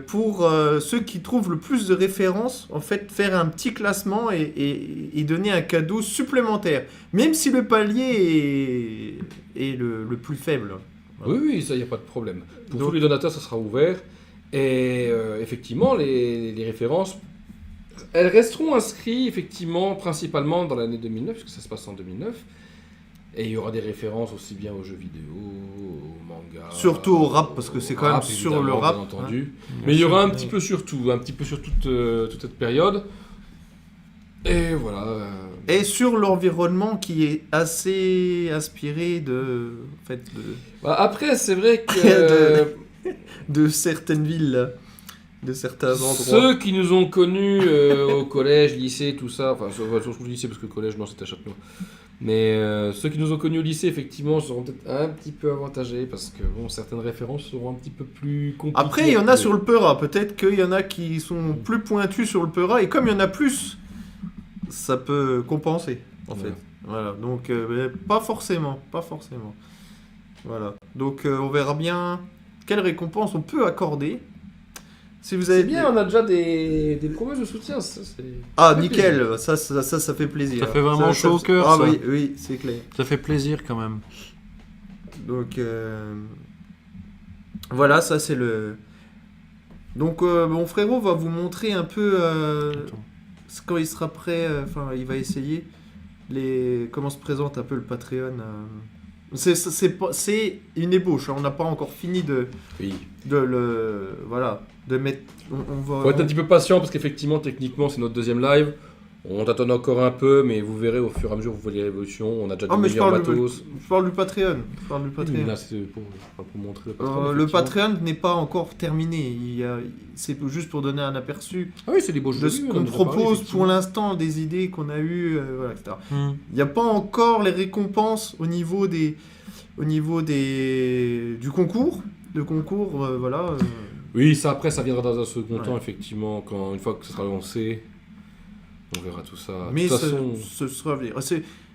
Pour ceux qui trouvent le plus de références, en fait, faire un petit classement et donner un cadeau supplémentaire. Même si le palier est le plus faible. Voilà. Oui, oui, ça, il n'y a pas de problème. Pour Donc- tous les donateurs, ça sera ouvert. Et effectivement, les références, elles resteront inscrites, effectivement, principalement dans l'année 2009, puisque ça se passe en 2009. Et il y aura des références aussi bien aux jeux vidéo, aux mangas. Surtout au rap, parce que c'est quand même sur évidemment, le rap, Bien entendu. Bien Mais il y sûr. aura un petit peu sur tout, un petit peu sur toute cette période. Et voilà. Et sur l'environnement qui est assez inspiré en fait, Bah, après, c'est vrai que de certaines villes, de certains endroits. ceux qui nous ont connus au collège, lycée, tout ça, enfin surtout le lycée parce que le collège, non, c'était à Châtenois. Mais ceux qui nous ont connus au lycée, effectivement, seront peut-être un petit peu avantagés parce que bon, certaines références seront un petit peu plus compliquées. Après, il y en a sur le Peura. Peut-être qu'il y en a qui sont plus pointus sur le Peura. Et comme il y en a plus, ça peut compenser, en Voilà. fait. Voilà. Donc, mais pas forcément. Pas forcément. Voilà. Donc, on verra bien quelle récompense on peut accorder. Si vous avez C'est bien, on a déjà des promesses de soutien. Ça, c'est... Ah, ça fait nickel. plaisir. Ça fait plaisir. Ça fait vraiment chaud au cœur, Ah ça. oui, oui, c'est clair. Ça fait plaisir quand même. Donc, voilà, ça c'est le... Donc, mon frérot va vous montrer un peu, Attends. quand il sera prêt, enfin, il va essayer comment se présente un peu le Patreon. C'est une ébauche, hein, on n'a pas encore fini Oui. voilà, de mettre... On va... Faut être un petit peu patient parce qu'effectivement, techniquement, c'est notre deuxième live. On tâtonne encore un peu, mais vous verrez au fur et à mesure, vous voyez l'évolution. On a déjà Ah, des mais je meilleurs parle, matos. je parle du Patreon. Je parle du Patreon. Là, c'est pour montrer le Patreon. Le effectivement. Patreon n'est pas encore terminé. C'est juste pour donner un aperçu Ah oui, c'est des beaux jeux. de ce qu'on propose pour l'instant, des idées qu'on a eues, voilà, etc. Hmm. Il n'y a pas encore les récompenses au niveau du concours. De concours, voilà. Oui, ça après, ça viendra dans un second Ouais. temps, effectivement, une fois que ce sera lancé. On verra tout ça. Mais de toute façon, ce sera à venir.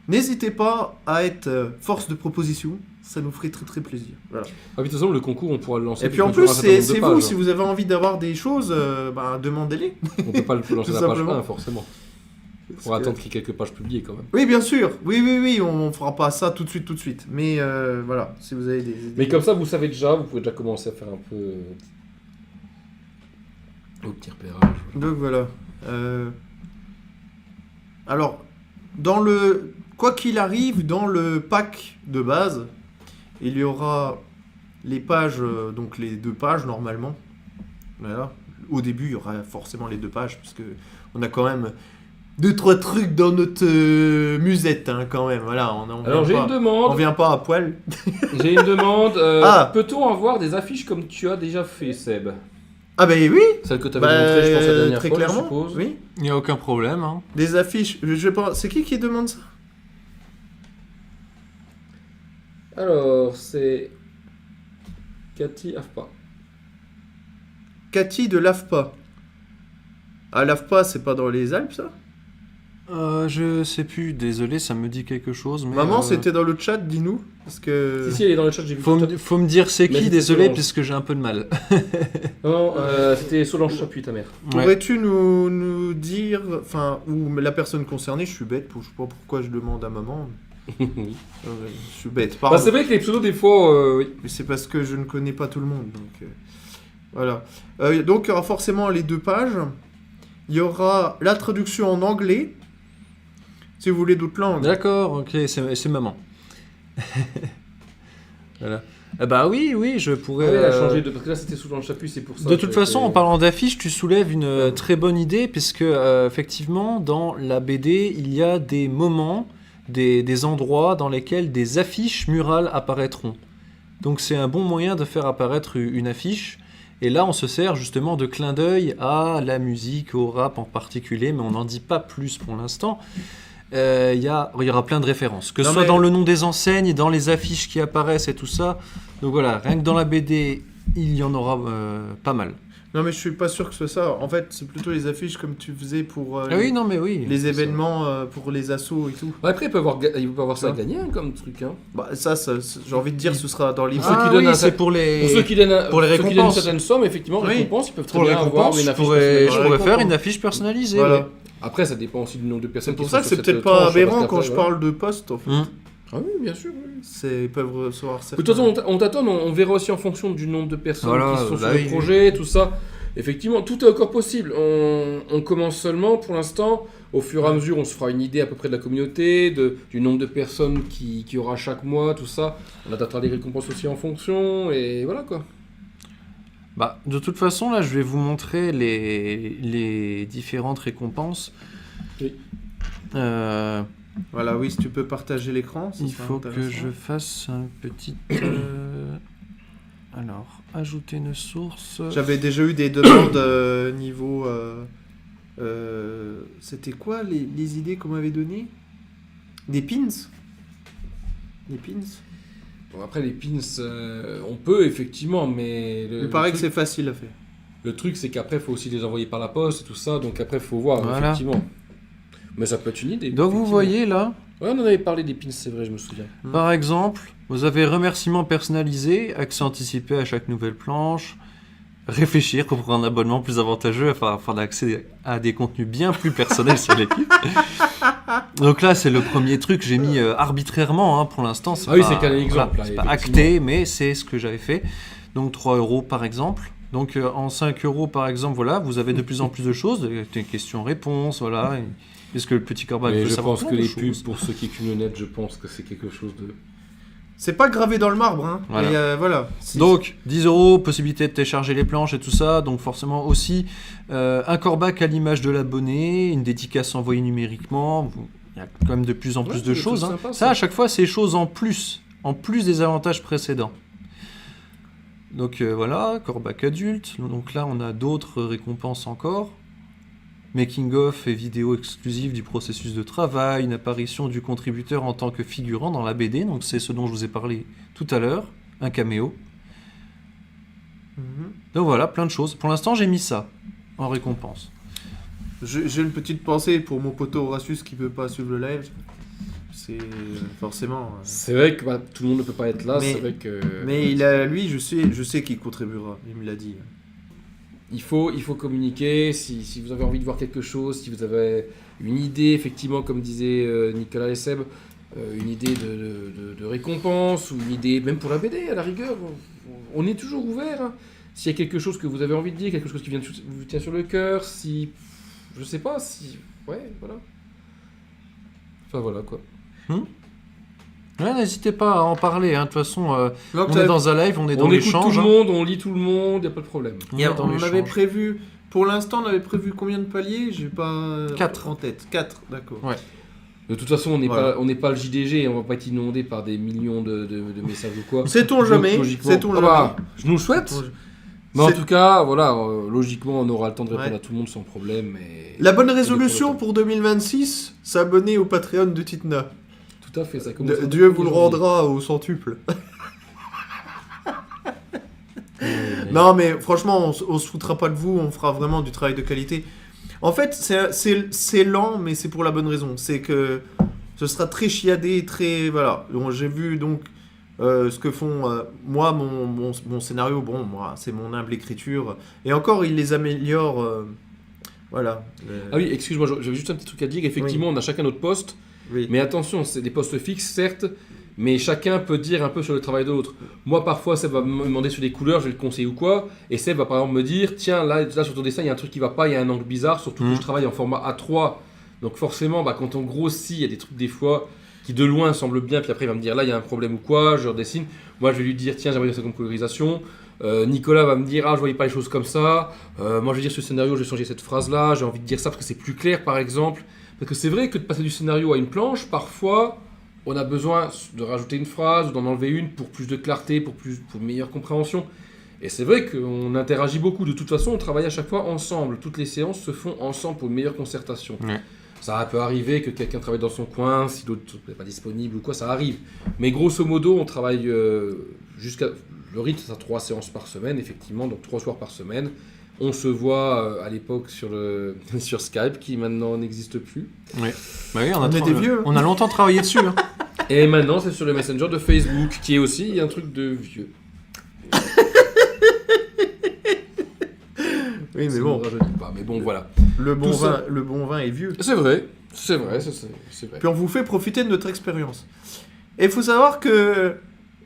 N'hésitez pas à être force de proposition. Ça nous ferait très très plaisir. Voilà. de toute façon, le concours, on pourra le lancer. Et puis en sur un plus, certain nombre de c'est pages, vous, hein. si vous avez envie d'avoir des choses, demandez-les. On peut pas le lancer Tout la page simplement. 1, forcément. Il Parce faudra que- attendre qu'il y ait quelques pages publiées quand même. Oui, bien sûr. Oui, on fera pas ça tout de suite. Mais voilà, si vous avez des idées. Mais comme ça, vous savez déjà, vous pouvez déjà commencer à faire un peu. Au petit repérage. Donc voilà. Alors, dans le quoi qu'il arrive, dans le pack de base, il y aura les pages, donc les 2 pages normalement. Voilà. Au début, il y aura forcément les 2 pages, parce que on a quand même 2-3 trucs dans notre musette, hein, quand même. Voilà, Alors j'ai une on demande. vient pas à poil. J'ai une demande. Ah. Peut-on avoir des affiches comme tu as déjà fait, Seb? Ah ben oui, Celle que tu avais montrée, je pense, la dernière très fois, je clairement. suppose. Oui. Il n'y a aucun problème. Hein. Des affiches. Je sais pas. C'est qui demande ça? Alors, c'est Cathy Afpa. Cathy de l'AFPA. Ah, l'AFPA, c'est pas dans les Alpes, ça? Je sais plus, désolé, ça me dit quelque chose. Mais, Maman, c'était dans le chat, dis-nous. Parce que. Si, elle est dans le chat, j'ai vu. Faut me dire c'est Mais qui, c'était désolé, Solange. puisque j'ai un peu de mal. Non, c'était Solange Chapuis, ta mère. Ouais. Pourrais-tu nous dire, enfin, ou la personne concernée, je suis bête, je sais pas pourquoi je demande à maman. Je suis bête, pardon. Bah, c'est vrai que les pseudos, des fois, oui. Mais c'est parce que je ne connais pas tout le monde, donc voilà. Donc il y aura forcément les 2 pages. Il y aura la traduction en anglais, si vous voulez d'autres langues. D'accord, ok, c'est maman. Voilà. Bah oui, je pourrais. Elle a changé de. Parce que là, c'était Solange Chapuis, c'est pour ça. De toute que façon, c'était- en parlant d'affiches, tu soulèves une très bonne idée, puisque effectivement, dans la BD, il y a des moments, des endroits dans lesquels des affiches murales apparaîtront. Donc c'est un bon moyen de faire apparaître une affiche. Et là, on se sert justement de clin d'œil à la musique, au rap en particulier, mais on n'en dit pas plus pour l'instant. Il y aura plein de références, que ce Non, soit mais- dans le nom des enseignes, dans les affiches qui apparaissent et tout ça. Donc voilà, rien que dans la BD, il y en aura pas mal. Non, mais je suis pas sûr que ce soit ça. En fait, c'est plutôt les affiches comme tu faisais pour Ah oui, non mais oui. les c'est événements, pour les assos et tout. Ouais, après, il peut avoir ça à Ouais. gagner, hein, comme truc. Hein. Bah, ça, j'ai envie de dire, ce sera dans les. Pour ceux qui Ah donnent oui, un- c'est pour les... Pour ceux qui donnent, pour les ceux qui donnent une récompenses. certaine somme, effectivement, Oui. récompense, ils peuvent très Pour les bien avoir récompenses, une je affiche pourrais personnalisée. faire une affiche personnalisée. Voilà. ouais. Après, ça dépend aussi du nombre de C'est personnes pour qui ça sont que sur c'est cette peut-être pas tranche, aberrant parce quand qu'après, je voilà. parle de poste, en fait. Ah oui, bien sûr. Oui. Ils peuvent recevoir De certains. toute façon, on t'attend, mais on verra aussi en fonction du nombre de personnes Voilà, qui sont sur bah le oui. projet, tout ça. Effectivement, tout est encore possible. On commence seulement pour l'instant. Au fur et à mesure, on se fera une idée à peu près de la communauté, du nombre de personnes qui y aura chaque mois, tout ça. On adaptera les récompenses aussi en fonction, et voilà quoi. Bah, de toute façon, là, je vais vous montrer les différentes récompenses. Oui. Voilà, oui, si tu peux partager l'écran. ça Il sera faut que intéressant. je fasse un petit... Alors, ajouter une source... J'avais déjà eu des demandes niveau. C'était quoi les idées qu'on m'avait données? Des pins? Des pins? Bon, après, les pins, on peut effectivement, mais. Il paraît que c'est facile à faire. Le truc, c'est qu'après, il faut aussi les envoyer par la poste et tout ça, donc après, il faut voir, Voilà. effectivement. Mais ça peut être une idée. Donc vous effectivement. voyez là, Ouais, on en avait parlé des pins, c'est vrai, je me souviens. par exemple, vous avez remerciements personnalisés, accès anticipé à chaque nouvelle planche, réfléchir pour un abonnement plus avantageux afin d'accéder à des contenus bien plus personnels sur l'équipe. Donc là, c'est le premier truc que j'ai mis arbitrairement pour l'instant. Ah oui, c'est qu'un exemple, là, c'est pas effectivement. acté, mais c'est ce que j'avais fait. Donc 3 € par exemple. Donc en 5 € par exemple, voilà, vous avez de plus en plus de choses, des questions-réponses, voilà. Est-ce que le petit corbac Mais veut je savoir pense plein que de les choses. pubs, pour ceux qui cumulent net, je pense que c'est quelque chose de... C'est pas gravé dans le marbre, hein. Voilà. Et, voilà. Si- Donc 10 €, possibilité de télécharger les planches et tout ça, donc forcément aussi un corbac à l'image de l'abonné, une dédicace envoyée numériquement, il y a quand même de plus en Ouais, plus c'est de des choses. choses hein. sympas, Ça ça. à chaque fois c'est des choses en plus des avantages précédents. Donc voilà, corbac adulte, donc là on a d'autres récompenses encore. Making of et vidéo exclusive du processus de travail, une apparition du contributeur en tant que figurant dans la BD, donc c'est ce dont je vous ai parlé tout à l'heure, un caméo. Mhm. Donc voilà, plein de choses. Pour l'instant, j'ai mis ça en récompense. J'ai une petite pensée pour mon poteau Horatius qui peut pas suivre le live. C'est forcément. C'est vrai que bah, tout le monde ne peut pas être là, Mais- c'est vrai que... Mais lui, je sais qu'il contribuera. Il me l'a dit. Il faut communiquer, si vous avez envie de voir quelque chose, si vous avez une idée, effectivement, comme disaient Nicolas et Seb, une idée de récompense, ou une idée même pour la BD, à la rigueur, on est toujours ouvert. Hein. S'il y a quelque chose que vous avez envie de dire, quelque chose qui vous tient sur le cœur, si... Je sais pas, si... Ouais, voilà. Enfin voilà, quoi. Ouais, n'hésitez pas à en parler, hein. De toute façon, Donc, on est dans un live, on est dans On écoute l'échange. tout le monde, on lit tout le monde, y a pas de problème. On est dans on avait l'échange. prévu, pour l'instant, on avait prévu combien de paliers? J'ai pas 4. en tête. 4, d'accord. Ouais. De toute façon, on n'est Voilà. pas le JDG, on va pas être inondé par des millions de messages ou quoi. Sait-on Donc, jamais, logiquement- sait-on Ah bah, je nous le souhaite. jamais. Mais en C'est- tout cas, voilà, logiquement, on aura le temps de répondre Ouais. à tout le monde sans problème. Et... La bonne Et résolution de pour 2026, s'abonner au Patreon de Titna. Tout à fait, ça commence. à Dieu vous le janvier. rendra au centuple. Non, mais franchement, on se foutra pas de vous, on fera vraiment du travail de qualité. En fait, c'est lent, mais c'est pour la bonne raison. C'est que ce sera très chiadé, très... Voilà. Donc, j'ai vu donc ce que font... moi, mon scénario, bon, moi, c'est mon humble écriture. Et encore, ils les améliorent. Voilà. Ah oui, excuse-moi, j'avais juste un petit truc à dire. Effectivement, on a chacun notre poste. Oui. Mais attention, c'est des postes fixes, certes, mais chacun peut dire un peu sur le travail de l'autre. Moi, parfois, Seb va me demander sur des couleurs, je vais le conseiller ou quoi, et Seb va par exemple me dire, tiens, là sur ton dessin, il y a un truc qui va pas, il y a un angle bizarre, surtout que je travaille en format A3, donc forcément, quand on grossit, il y a des trucs des fois qui de loin semblent bien, puis après il va me dire, là, il y a un problème ou quoi, je redessine. Moi, je vais lui dire, tiens, j'aimerais bien ça comme colorisation. Nicolas va me dire, ah, je voyais pas les choses comme ça. Moi, je vais dire, ce scénario, je vais changer cette phrase-là, j'ai envie de dire ça parce que c'est plus clair, par exemple. Parce que c'est vrai que de passer du scénario à une planche, parfois, on a besoin de rajouter une phrase ou d'en enlever une pour plus de clarté, pour une meilleure compréhension. Et c'est vrai qu'on interagit beaucoup. De toute façon, on travaille à chaque fois ensemble. Toutes les séances se font ensemble pour une meilleure concertation. Ouais. Ça peut arriver que quelqu'un travaille dans son coin, si l'autre n'est pas disponible ou quoi, ça arrive. Mais grosso modo, on travaille jusqu'à... Le rythme, c'est 3 séances par semaine, effectivement, donc 3 soirs par semaine. On se voit à l'époque sur Skype, qui maintenant n'existe plus. Ouais. Bah oui, On était vieux. On a longtemps travaillé dessus. Hein. Et maintenant, c'est sur le Messenger de Facebook, qui est aussi un truc de vieux. Oui, mais Ça bon, ne rajeunit pas, mais bon, voilà. le bon Tout ça- vin est vieux. C'est vrai, c'est vrai. Puis on vous fait profiter de notre expérience. Et il faut savoir que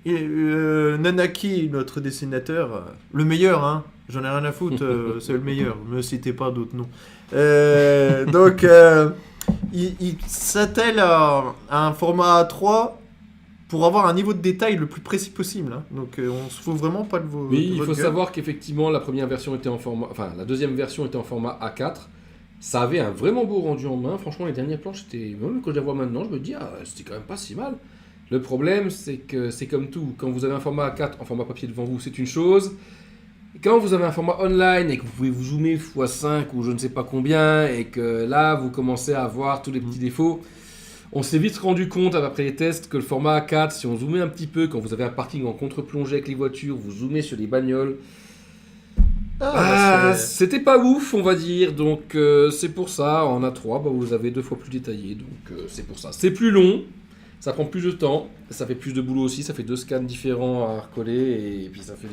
Nanaki, notre dessinateur, le meilleur, hein, j'en ai rien à foutre, c'est le meilleur, me citez pas d'autres noms. Donc, il s'attelle à un format A3 pour avoir un niveau de détail le plus précis possible. Hein. Donc, on se fout vraiment pas de vos. Mais de il votre faut gueule. savoir qu'effectivement, la première version était en format... Enfin, la deuxième version était en format A4. Ça avait un vraiment beau rendu en main. Franchement, les dernières planches, c'était... Même quand je les vois maintenant, je me dis, ah, c'était quand même pas si mal. Le problème, c'est que c'est comme tout. Quand vous avez un format A4 en format papier devant vous, c'est une chose. Quand vous avez un format online et que vous pouvez vous zoomer x5 ou je ne sais pas combien, et que là, vous commencez à voir tous les petits défauts, on s'est vite rendu compte après les tests que le format A4, si on zoomait un petit peu, quand vous avez un parking en contre-plongée avec les voitures, vous zoomez sur les bagnoles, c'était pas ouf, on va dire. Donc c'est pour ça, en A3, vous avez 2 fois plus détaillé. Donc c'est pour ça. C'est plus long, ça prend plus de temps, ça fait plus de boulot aussi, ça fait 2 scans différents à recoller, et puis ça fait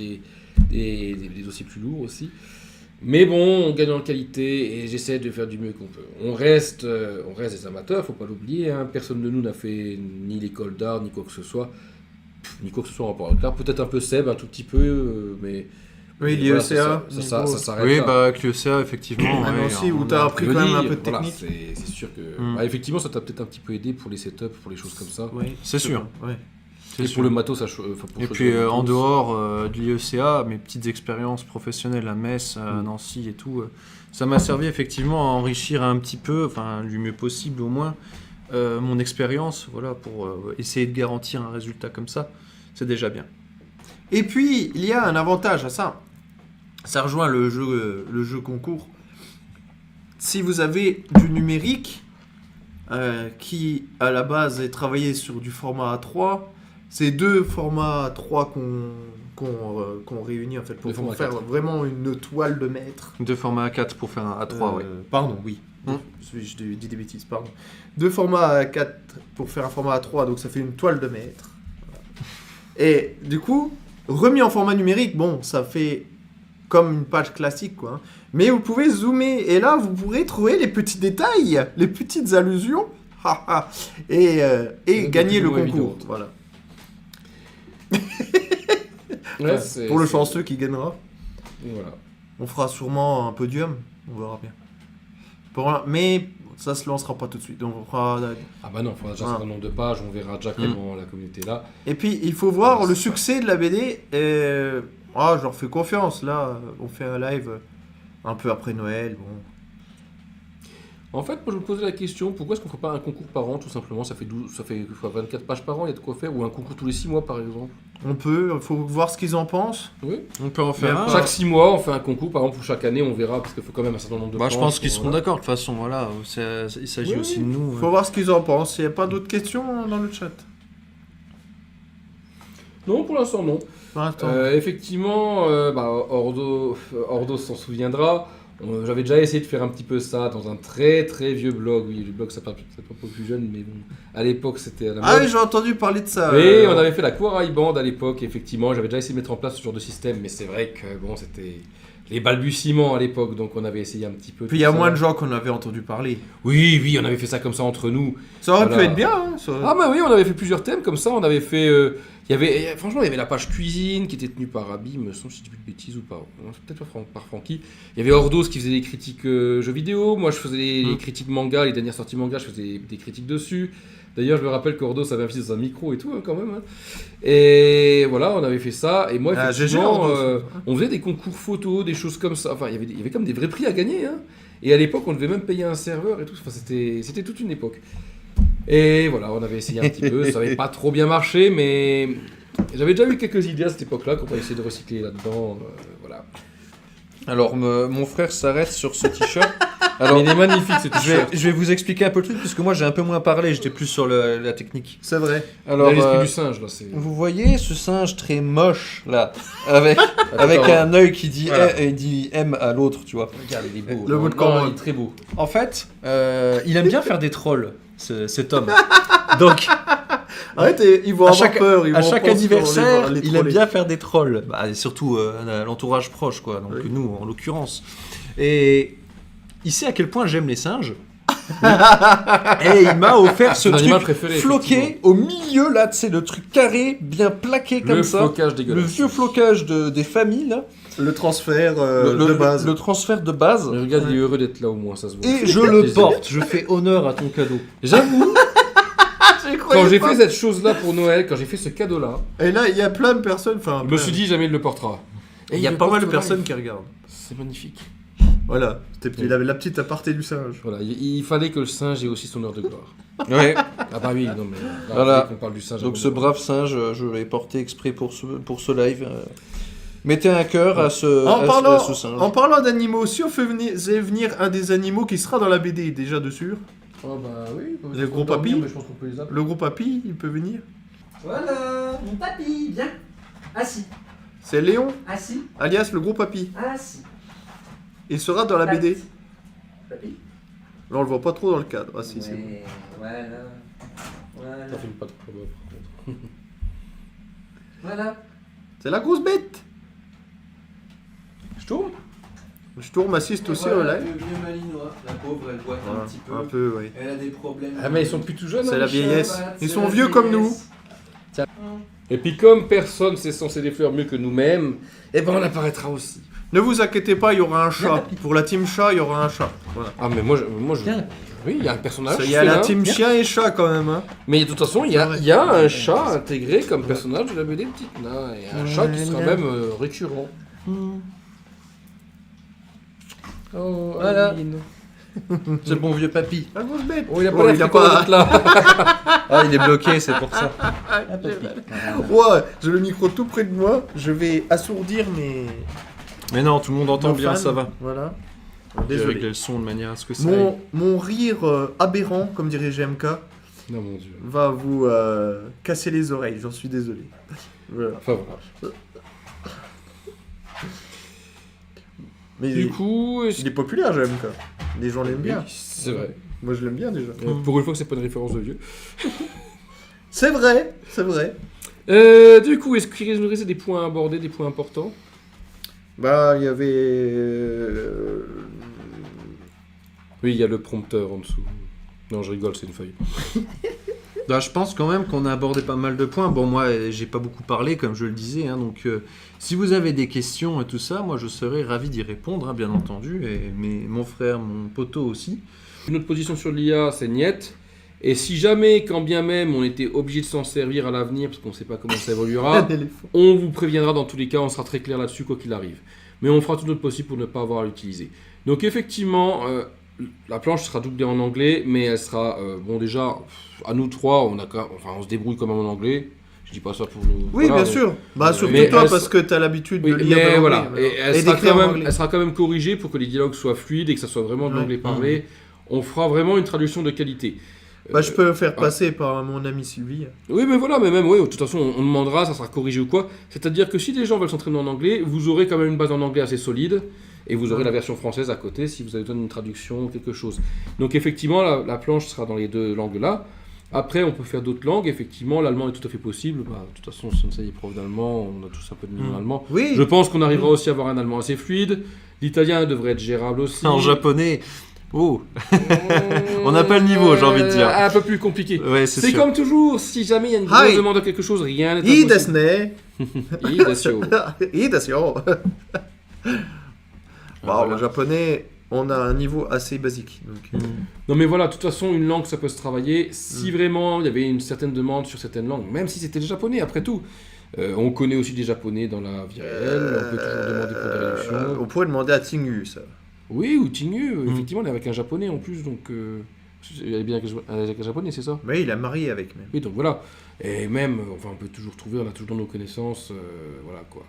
des dossiers plus lourds aussi. Mais bon, on gagne en qualité et j'essaie de faire du mieux qu'on peut. On reste des amateurs, faut pas l'oublier. Hein. Personne de nous n'a fait ni l'école d'art, ni quoi que ce soit. Ni quoi que ce soit en rapport avec l'art. Peut-être un peu Seb, un tout petit peu, mais... Oui, mais voilà, l'IECA. ça s'arrête Oui, là. bah avec l'ECA, effectivement. Ah, ouais, mais aussi, où on t'as a- appris Je quand même un dis, peu de voilà, technique. c'est sûr que... Mm. effectivement, ça t'a peut-être un petit peu aidé pour les setups, pour les choses comme ça. Oui, C'est sûr. Ouais. C'est Et sûr. pour le matos, pour Et choisir puis le en matos. dehors de l'IECA, mes petites expériences professionnelles à Metz, à Nancy et tout, ça m'a servi effectivement à enrichir un petit peu, enfin du mieux possible au moins, mon expérience, voilà, pour essayer de garantir un résultat comme ça. C'est déjà bien. Et puis, il y a un avantage à ça. Ça rejoint le jeu concours. Si vous avez du numérique, qui à la base est travaillé sur du format A3, c'est 2 formats A3 qu'on réunit en fait pour Le format faire A4. vraiment une toile de maître. 2 formats A4 pour faire un A3, ouais. Pardon, oui. Hum. Je dis des bêtises, pardon. 2 formats A4 pour faire un format A3, donc ça fait une toile de maître. Et du coup, remis en format numérique, bon, ça fait comme une page classique, quoi. Hein. Mais vous pouvez zoomer, et là, vous pourrez trouver les petits détails, les petites allusions, et gagner le plus concours. évidente. Voilà. Ouais, c'est- Pour le c'est- chanceux qui gagnera. Voilà. On fera sûrement un podium, on verra bien. Mais ça se lancera pas tout de suite. Donc on fera... Ah bah non, il faudra déjà faire un nombre de pages, on verra déjà comment la communauté est là. Et puis il faut voir le succès de la BD. Et... je leur fais confiance. Là, on fait un live un peu après Noël. Bon. En fait, moi je me posais la question, pourquoi est-ce qu'on ne fait pas un concours par an, tout simplement? Ça fait 24 pages par an, il y a de quoi faire, ou un concours tous les 6 mois par exemple. On peut, il faut voir ce qu'ils en pensent. Oui. On peut en faire un. Chaque 6 mois, on fait un concours, par exemple, pour chaque année, on verra, parce qu'il faut quand même un certain nombre de Bah, je planches, pense qu'ils seront voilà. d'accord, de toute façon, voilà. Il s'agit aussi de nous. Il faut voir ce qu'ils en pensent. Il n'y a pas d'autres questions dans le chat. Non, pour l'instant, non. Attends. Effectivement, Ordo s'en souviendra. J'avais déjà essayé de faire un petit peu ça dans un très très vieux blog. Oui, le blog ça peut être un peu plus jeune, mais bon, à l'époque c'était à la mode. Ah oui, j'ai entendu parler de ça. Oui, on avait fait la Quarai Band à l'époque, effectivement. J'avais déjà essayé de mettre en place ce genre de système, mais c'est vrai que bon, c'était les balbutiements à l'époque, donc on avait essayé un petit peu. Puis il y a moins de gens qu'on avait entendu parler. Oui, on avait fait ça comme ça entre nous. Ça aurait Voilà. pu être bien. Hein, ça. Ah bah oui, on avait fait plusieurs thèmes comme ça. On avait fait, franchement, il y avait la page cuisine qui était tenue par Abby, me semble si je dis plus de bêtises ou pas. Non, c'est peut-être pas par Francky. Il y avait Ordos qui faisait des critiques jeux vidéo. Moi, je faisais les critiques manga, les dernières sorties manga, je faisais des critiques dessus. D'ailleurs, je me rappelle qu'Ordos avait investi dans un micro et tout, hein, quand même. Hein. Et voilà, on avait fait ça. Et moi, effectivement, on faisait des concours photos, des choses comme ça. Enfin, il y avait comme des vrais prix à gagner. Hein. Et à l'époque, on devait même payer un serveur et tout. Enfin, c'était toute une époque. Et voilà, on avait essayé un petit peu. Ça n'avait pas trop bien marché, mais j'avais déjà eu quelques idées à cette époque-là qu'on va essayer de recycler là-dedans. Voilà. Alors, mon frère s'arrête sur ce t-shirt. Alors, il est magnifique ce t-shirt. Je vais vous expliquer un peu le truc, puisque moi j'ai un peu moins parlé, j'étais plus sur la technique. C'est vrai. Alors, l'esprit du singe, là, c'est. vous voyez ce singe très moche, là, avec un œil qui dit, Voilà. et dit M à l'autre, tu vois. Regarde, il est beau. Le bout de Non, corbeau. il est très beau. En fait, il aime bien faire des trolls, cet homme. Donc, Arrête, ils vont à avoir chaque, peur. Ils à vont chaque penser anniversaire, qu'on les il aime troller. bien faire des trolls. Bah, et surtout l'entourage proche, quoi. Donc Oui. nous, en l'occurrence. Et il sait à quel point j'aime les singes. Et il m'a offert ce Mon animal truc préféré, floqué effectivement. au milieu, là, tu sais, le truc carré, bien plaqué comme Le ça. flocage Le dégueulasse. vieux flocage des familles, là. Le transfert de base. Le transfert de base. Mais regarde, il est heureux d'être là au moins, ça se voit. Et je le porte. Je fais honneur à ton cadeau. J'avoue, J'y quand croyais j'ai pas. fait cette chose-là pour Noël, quand j'ai fait ce cadeau-là, Et là, il y a plein de personnes. Enfin, je me suis dit jamais il le portera. Et il y a pas mal de personnes qui regardent. C'est magnifique. Voilà. C'était la petite aparté du singe. Voilà, il fallait que le singe ait aussi son heure de gloire. Ouais. Ah bah oui, non mais là, Voilà. on parle du singe. Donc ce brave singe, je l'ai porté exprès pour ce live. Mettez un cœur à ce singe. En parlant d'animaux, si on fait venir un des animaux qui sera dans la BD déjà dessus, Oh bah oui. Le gros papy. Mais je pense qu'on peut les appeler. le gros papy, il peut venir. Voilà, mon papy, viens. Assis, C'est Léon, assis, alias le gros papy. assis. Il sera dans la BD. Papy. Mais on le voit pas trop dans le cadre. Ah si, c'est bon. Ouais, voilà. Ça filme pas trop bien, par contre. Voilà. C'est la grosse bête. Je tourne. Je tourne, m'assiste aussi Voilà, au live. le vieux Malinois, la pauvre, elle boite Voilà, un petit peu. un peu, oui. Elle a des problèmes. Ah mais ils sont plus tout jeunes. C'est hein, la les chiens. vieillesse. Voilà, Ils c'est sont la vieux comme nous. vieillesse. Et puis comme personne sait censer des fleurs mieux que nous-mêmes, eh ben on apparaîtra aussi. Ne vous inquiétez pas, il y aura un chat. Pour la team chat, il y aura un chat. Voilà. Ah mais moi je... Viens. Oui, il y a un personnage. Il y a la félin. team chien et chat quand même. Hein. Mais de toute façon, il y a un chat intégré comme personnage de la BD de Titna. Et un chat qui sera même récurrent. Oh, Voilà. Aline. C'est le bon vieux papy. La grosse bête. Oh, il a pas Oh, l'air il a très content pas- d'être là. Ah, il est bloqué, c'est pour ça. Ouais, j'ai le micro tout près de moi. Je vais assourdir mes. Mais non, tout le monde entend nos bien, fans. ça va. Voilà. Je vais Désolé. régler le son de manière à ce que ça aille. Mon rire aberrant, comme dirait GMK, Non mon dieu. va vous casser les oreilles. J'en suis désolé. Voilà. Enfin voilà. Mais Du coup, est-ce il est populaire, GMK. Les gens l'aiment bien. Oui, c'est vrai. Moi, je l'aime bien déjà. Pour une fois que c'est pas une référence de vieux. C'est vrai, c'est vrai. Du coup, est-ce qu'il nous restait des points à aborder, des points importants? Bah, il y avait. Oui, il y a le prompteur en dessous. Non, je rigole, c'est une feuille. Bah, je pense quand même qu'on a abordé pas mal de points. Bon, moi, j'ai pas beaucoup parlé, comme je le disais. Hein, donc, si vous avez des questions et tout ça, moi, je serais ravi d'y répondre, hein, bien entendu. Et mon frère, mon poteau aussi. Notre position sur l'IA, c'est niet. Et si jamais, quand bien même, on était obligé de s'en servir à l'avenir, parce qu'on ne sait pas comment ça évoluera, Un éléphant. on vous préviendra dans tous les cas, on sera très clair là-dessus, quoi qu'il arrive. Mais on fera tout notre possible pour ne pas avoir à l'utiliser. Donc effectivement, la planche sera doublée en anglais, mais elle sera, bon déjà, à nous trois, on se débrouille quand même en anglais. Je dis pas ça pour nous... Oui, voilà, bien sûr. Bah, surtout mais toi, elle- parce que tu as l'habitude Oui, de lire mais de voilà, l'anglais, et elle, et sera d'écrire quand en même, anglais. elle sera quand même corrigée pour que les dialogues soient fluides et que ça soit vraiment de Ouais. l'anglais parlé. On fera vraiment une traduction de qualité. Bah, je peux faire ah. passer par mon ami Sylvie. Oui, mais voilà, mais même, oui, de toute façon, on demandera, ça sera corrigé ou quoi. C'est-à-dire que si les gens veulent s'entraîner en anglais, vous aurez quand même une base en anglais assez solide, et vous aurez la version française à côté si vous avez besoin d'une traduction ou quelque chose. Donc effectivement, la planche sera dans les deux langues-là. Après, on peut faire d'autres langues, effectivement, l'allemand est tout à fait possible. Bah, de toute façon, si on est prof d'allemand, on a tous un peu de niveau en allemand. Oui. Je pense qu'on arrivera aussi à avoir un allemand assez fluide. L'italien devrait être gérable aussi. En japonais, oh, on n'a pas le niveau, j'ai envie de dire. Un peu plus compliqué. Ouais, c'est C'est sûr. comme toujours, si jamais il y a une Hi. grosse demande à quelque chose, rien n'est I impossible. desu ne. I desu. I desu. Bon, Voilà. en japonais, on a un niveau assez basique. Donc, Non mais voilà, de toute façon, une langue, ça peut se travailler. Si vraiment il y avait une certaine demande sur certaines langues, même si c'était le japonais, après tout. On connaît aussi des japonais dans la vie réelle, on peut toujours demander pour des réductions. on pourrait demander à Tingu, ça. Oui, ou Tingu, effectivement, elle est avec un japonais en plus, donc... elle est bien avec un japonais, c'est ça? Mais il a marié avec même. Oui, donc voilà. Et même, enfin, on peut toujours trouver, on a toujours dans nos connaissances, voilà quoi.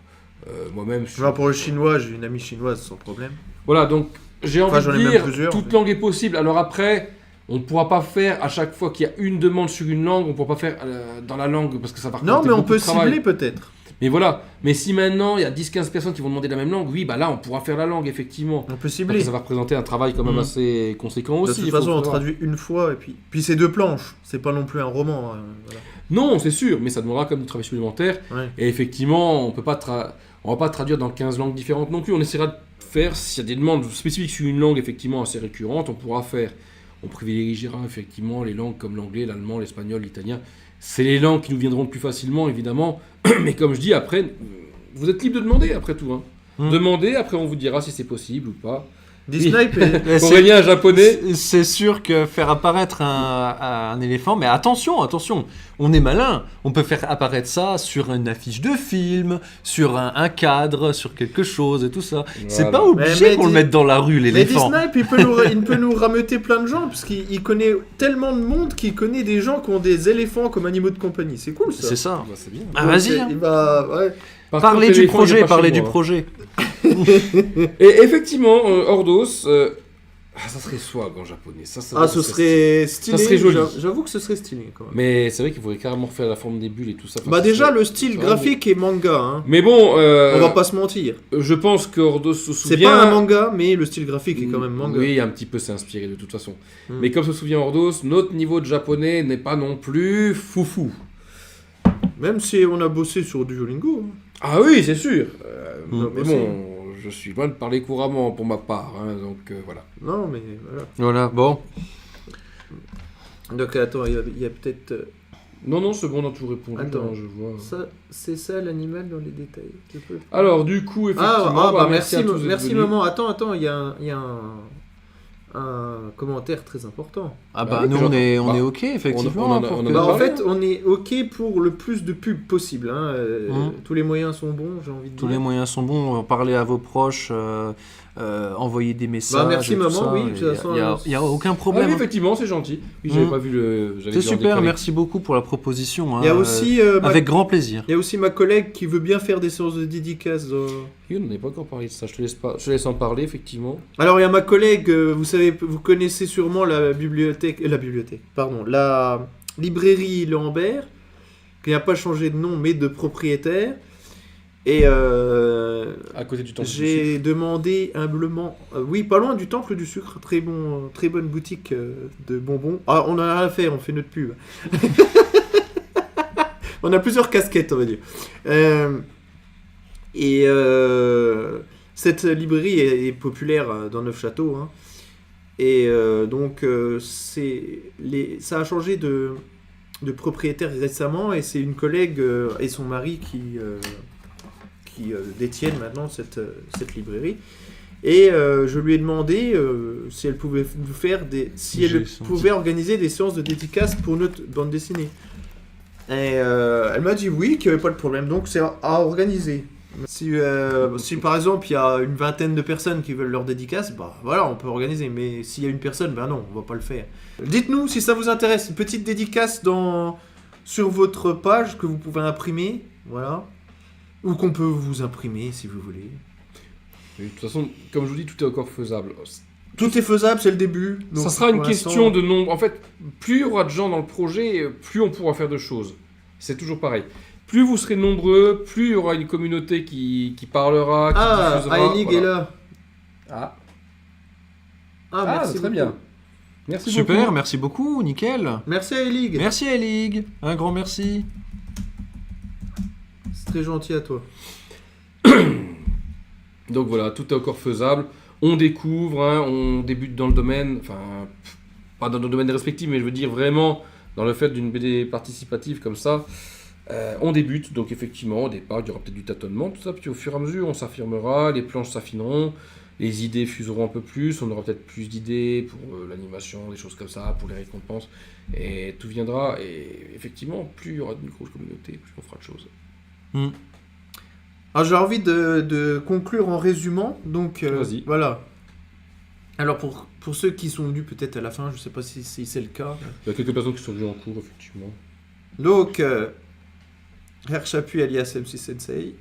Moi-même, je suis... Genre pour le chinois, j'ai une amie chinoise sans problème. Voilà, donc j'ai envie Enfin, j'en ai de même dire, plusieurs, toute mais- langue est possible. Alors après, on ne pourra pas faire à chaque fois qu'il y a une demande sur une langue, on ne pourra pas faire dans la langue parce que ça va Non, représenter mais on beaucoup peut de travail. cibler peut-être. Mais voilà, mais si maintenant il y a 10-15 personnes qui vont demander la même langue, oui, bah là on pourra faire la langue effectivement. On peut Parce cibler. que ça va représenter un travail quand même Mhm. assez conséquent De aussi. toute il faut façon, on savoir. traduit une fois et puis c'est deux planches. C'est pas non plus un roman. Voilà. Non, c'est sûr, mais ça demandera comme du travail supplémentaire. Ouais. Et effectivement, on va pas traduire dans 15 langues différentes non plus. On essaiera de faire, s'il y a des demandes spécifiques sur une langue effectivement assez récurrente, on pourra faire. On privilégiera effectivement les langues comme l'anglais, l'allemand, l'espagnol, l'italien. C'est les langues qui nous viendront le plus facilement, évidemment. Mais comme je dis, après, vous êtes libre de demander, après tout. Hein. Demandez, après on vous dira si c'est possible ou pas. Disney, Mais c'est- Aurélien, japonais. C'est sûr que faire apparaître un éléphant, mais attention, on est malin. On peut faire apparaître ça sur une affiche de film, sur un cadre, sur quelque chose et tout ça. C'est Voilà. pas obligé Mais qu'on le dis- mette dans la rue, mais l'éléphant. Disney, il peut nous rameuter plein de gens parce qu'il connaît tellement de monde qu'il connaît des gens qui ont des éléphants comme animaux de compagnie. C'est cool ça. C'est ça. Bah, c'est bien. Ah, Donc, vas-y. Il va, ouais. Par Parlez contre, du l'éléphant, il projet, est pas parlez chez du moi, hein. projet. Et effectivement, Ordos, ça serait swag en japonais. Ça Ce serait stylé. Ça serait joli. J'avoue que ce serait stylé quand même. Mais c'est vrai qu'il faudrait carrément refaire la forme des bulles et tout ça. Enfin, Bah ça déjà serait- le style ça, graphique est manga. Hein. Mais bon, On va pas se mentir. je pense que Ordos se C'est souvient. pas un manga, mais le style graphique est quand même manga. Oui, un petit peu c'est inspiré de toute façon. Hmm. Mais comme se souvient Ordos, notre niveau de japonais n'est pas non plus foufou. Même si on a bossé sur Duolingo. Hein. Ah oui, c'est sûr. Mais Aussi. bon, je suis loin de parler couramment pour ma part, hein, donc voilà. Non, mais voilà. Voilà, bon. Donc attends, il y a peut-être. Non, c'est bon, on a tout répondu, Attends. hein, je vois. Ça, c'est ça l'animal dans les détails. Je peux- Alors, du coup, effectivement, merci, à tous d'être merci venus. maman. Attends, il y a un commentaire très important. Ah Bah bah, oui, nous genre, on est bah, ok, effectivement. on en a- pour on en que- a Bah, en parlé, fait, on est ok pour le plus de pubs possible. Hein. Tous les moyens sont bons, j'ai envie de Tous dire. les moyens sont bons, parler à vos proches, envoyer des messages. merci, et tout maman, ça, oui, et de toute façon, y a aucun Ah problème. oui, hein. effectivement, c'est gentil. Oui, j'avais Mm. pas vu le. j'avais C'est dû en super, décaler. merci beaucoup pour la proposition. hein, Il y a aussi avec grand plaisir. il y a aussi ma collègue qui veut bien faire des séances de dédicaces. Oui, on n'avait pas encore parlé de ça. Je te laisse en parler, effectivement. Alors il y a ma collègue, vous connaissez sûrement la librairie Lambert, qui n'a pas changé de nom mais de propriétaire. Et À côté du temps. j'ai demandé humblement, oui, pas loin du Temple du Sucre, très bonne boutique de bonbons. Ah, on en a rien à faire, on fait notre pub. On a plusieurs casquettes, on va dire. Cette librairie est populaire dans Neufchâteau. Hein. Et donc, ça a changé de propriétaire récemment. Et c'est une collègue et son mari qui détiennent maintenant cette librairie. Et je lui ai demandé si elle pouvait nous faire si elle pouvait organiser des séances de dédicaces pour notre bande dessinée. Et elle m'a dit oui, qu'il n'y avait pas de problème, donc c'est à organiser. Si par exemple il y a une vingtaine de personnes qui veulent leur dédicace, bah voilà, on peut organiser. Mais s'il y a une personne, bah non, on va pas le faire. Dites-nous si ça vous intéresse, une petite dédicace sur votre page que vous pouvez imprimer, voilà, ou qu'on peut vous imprimer si vous voulez. Et de toute façon, comme je vous dis, tout est encore faisable. Tout est faisable, c'est le début. Donc Ça sera une pour question l'instant- de nombre. En fait, plus il y aura de gens dans le projet, plus on pourra faire de choses. C'est toujours pareil. Plus vous serez nombreux, plus il y aura une communauté qui parlera, qui diffusera. Aelig voilà. est là. Ah, Merci très beaucoup. bien. Merci Super, beaucoup. merci beaucoup, nickel. Merci à Aelig. Merci Elig, un grand merci. C'est très gentil à toi. Donc voilà, tout est encore faisable. On découvre, hein, on débute dans le domaine, enfin, pas dans nos domaines respectifs, mais je veux dire vraiment dans le fait d'une BD participative comme ça. On débute, donc effectivement, au départ, il y aura peut-être du tâtonnement, tout ça, puis au fur et à mesure, on s'affirmera, les planches s'affineront, les idées fuseront un peu plus, on aura peut-être plus d'idées pour l'animation, des choses comme ça, pour les récompenses, et tout viendra, et effectivement, plus il y aura une grosse communauté, plus on fera de choses. Alors j'ai envie de conclure en résumant, donc Vas-y. voilà. Alors pour ceux qui sont venus peut-être à la fin, je sais pas si c'est le cas. Il y a quelques personnes qui sont venues en cours, effectivement. Donc Herr Chapuis alias MC Sensei,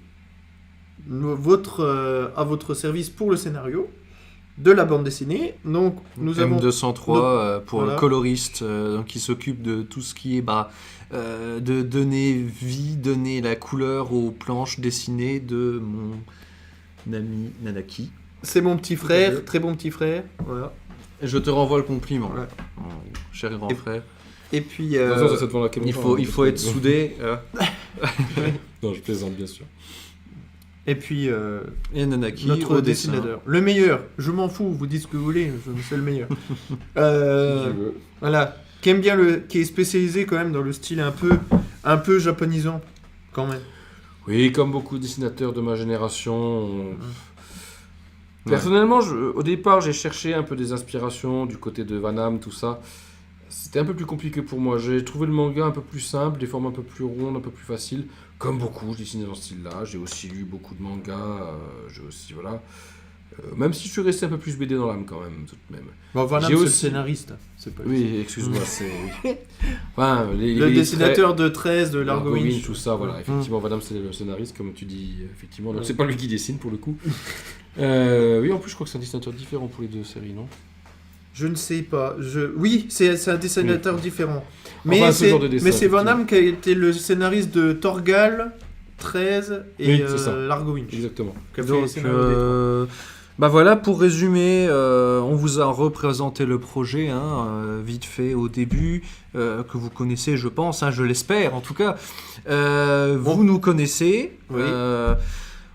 à votre service pour le scénario de la bande dessinée. Donc nous avons M203 pour voilà. le coloriste qui s'occupe de tout ce qui est de donner vie, donner la couleur aux planches dessinées de mon ami Nanaki. c'est mon petit frère, très bon petit frère, voilà. Je te renvoie le compliment, Ouais. mon cher grand Et- frère. Et puis De toute façon, ça, c'est devant la caméra, Il faut hein, être soudé. Non, je plaisante, bien sûr. et puis Et Nanaki notre au dessin. dessinateur, le meilleur. Je m'en fous, vous dites ce que vous voulez, c'est le meilleur. Si tu veux. Voilà, qui aime bien qui est spécialisé quand même dans le style un peu japonisant, quand même. Oui, comme beaucoup de dessinateurs de ma génération. Personnellement, au départ, j'ai cherché un peu des inspirations du côté de Van Damme, tout ça. C'était un peu plus compliqué pour moi. J'ai trouvé le manga un peu plus simple, des formes un peu plus rondes, un peu plus faciles. Comme beaucoup, je dessinais dans ce style-là. J'ai aussi lu beaucoup de mangas. J'ai aussi, voilà. Même si je suis resté un peu plus BD dans l'âme quand même, tout de même. Bon, Van Damme, J'ai c'est le aussi- scénariste, c'est pas Oui, excuse-moi, c'est... oui. Enfin, le dessinateur de 13 de Largo Largo Winch. Winch, tout ça, voilà. Effectivement, Van Damme, c'est le scénariste, comme tu dis, effectivement. Donc, c'est pas lui qui dessine, pour le coup. Oui, en plus, je crois que c'est un dessinateur différent pour les deux séries, non? Je ne sais pas. Oui, c'est un dessinateur différent. Mais Enfin, ce c'est genre de dessin, mais c'est Van effectivement. Damme qui a été le scénariste de Torgal, 13 et Oui, c'est ça. Largo Winch. Exactement. Qui a fait les Donc, scénarios des trois. bah voilà, pour résumer, on vous a représenté le projet, vite fait au début, que vous connaissez, je pense, je l'espère en tout cas. Vous nous connaissez. Oui.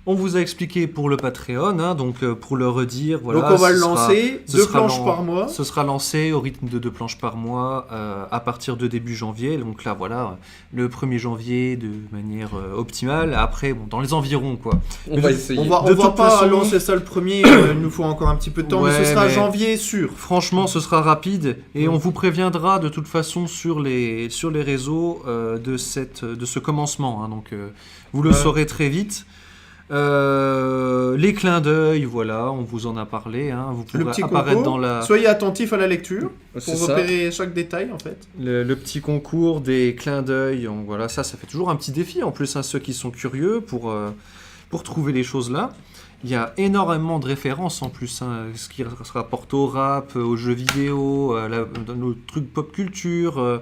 On vous a expliqué pour le Patreon, donc pour le redire, voilà. Donc on va ce le sera- lancer, ce 2 sera planches par mois. Ce sera lancé au rythme de 2 planches par mois à partir de début janvier. Donc là, voilà, le 1er janvier de manière optimale. Après, bon, dans les environs, quoi. On va essayer. On va De va toute pas façon- lancer ça le premier, il nous faut encore un petit peu de temps, mais Ouais, ce sera mais- janvier sûr. Franchement, ce sera rapide et on vous préviendra de toute façon sur les réseaux de ce commencement. Donc, vous le Ouais. saurez très vite. Les clins d'œil, voilà, on vous en a parlé. Vous Le pourrez petit apparaître concours. dans la... Soyez attentifs à la lecture C'est pour ça. repérer chaque détail en fait. Le petit concours des clins d'œil, voilà, ça fait toujours un petit défi en plus, ceux qui sont curieux pour trouver les choses là. Il y a énormément de références en plus, ce qui se rapporte au rap, aux jeux vidéo, nos trucs pop culture,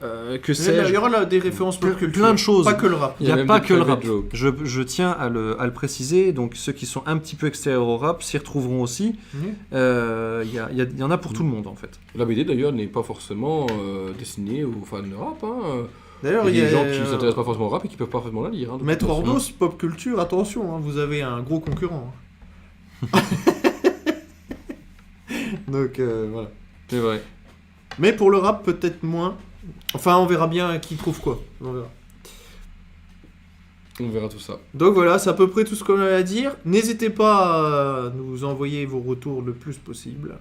que Il sais-je. y aura là des références pop culture. Plein de choses. Pas que le rap. Il n'y a même pas des que le private rap. jokes. Je tiens à le préciser, donc ceux qui sont un petit peu extérieurs au rap s'y retrouveront aussi. Il y en a pour tout le monde en fait. La BD, d'ailleurs, n'est pas forcément destinée aux fans de rap. D'ailleurs, Il y a des gens qui ne s'intéressent pas forcément au rap et qui peuvent pas forcément la lire. De toute Maître façon. Ordos, pop culture, attention, vous avez un gros concurrent. Donc voilà. C'est vrai. Mais pour le rap, peut-être moins. Enfin, on verra bien qui trouve quoi. On verra. On verra tout ça. Donc voilà, c'est à peu près tout ce qu'on a à dire. N'hésitez pas à nous envoyer vos retours le plus possible.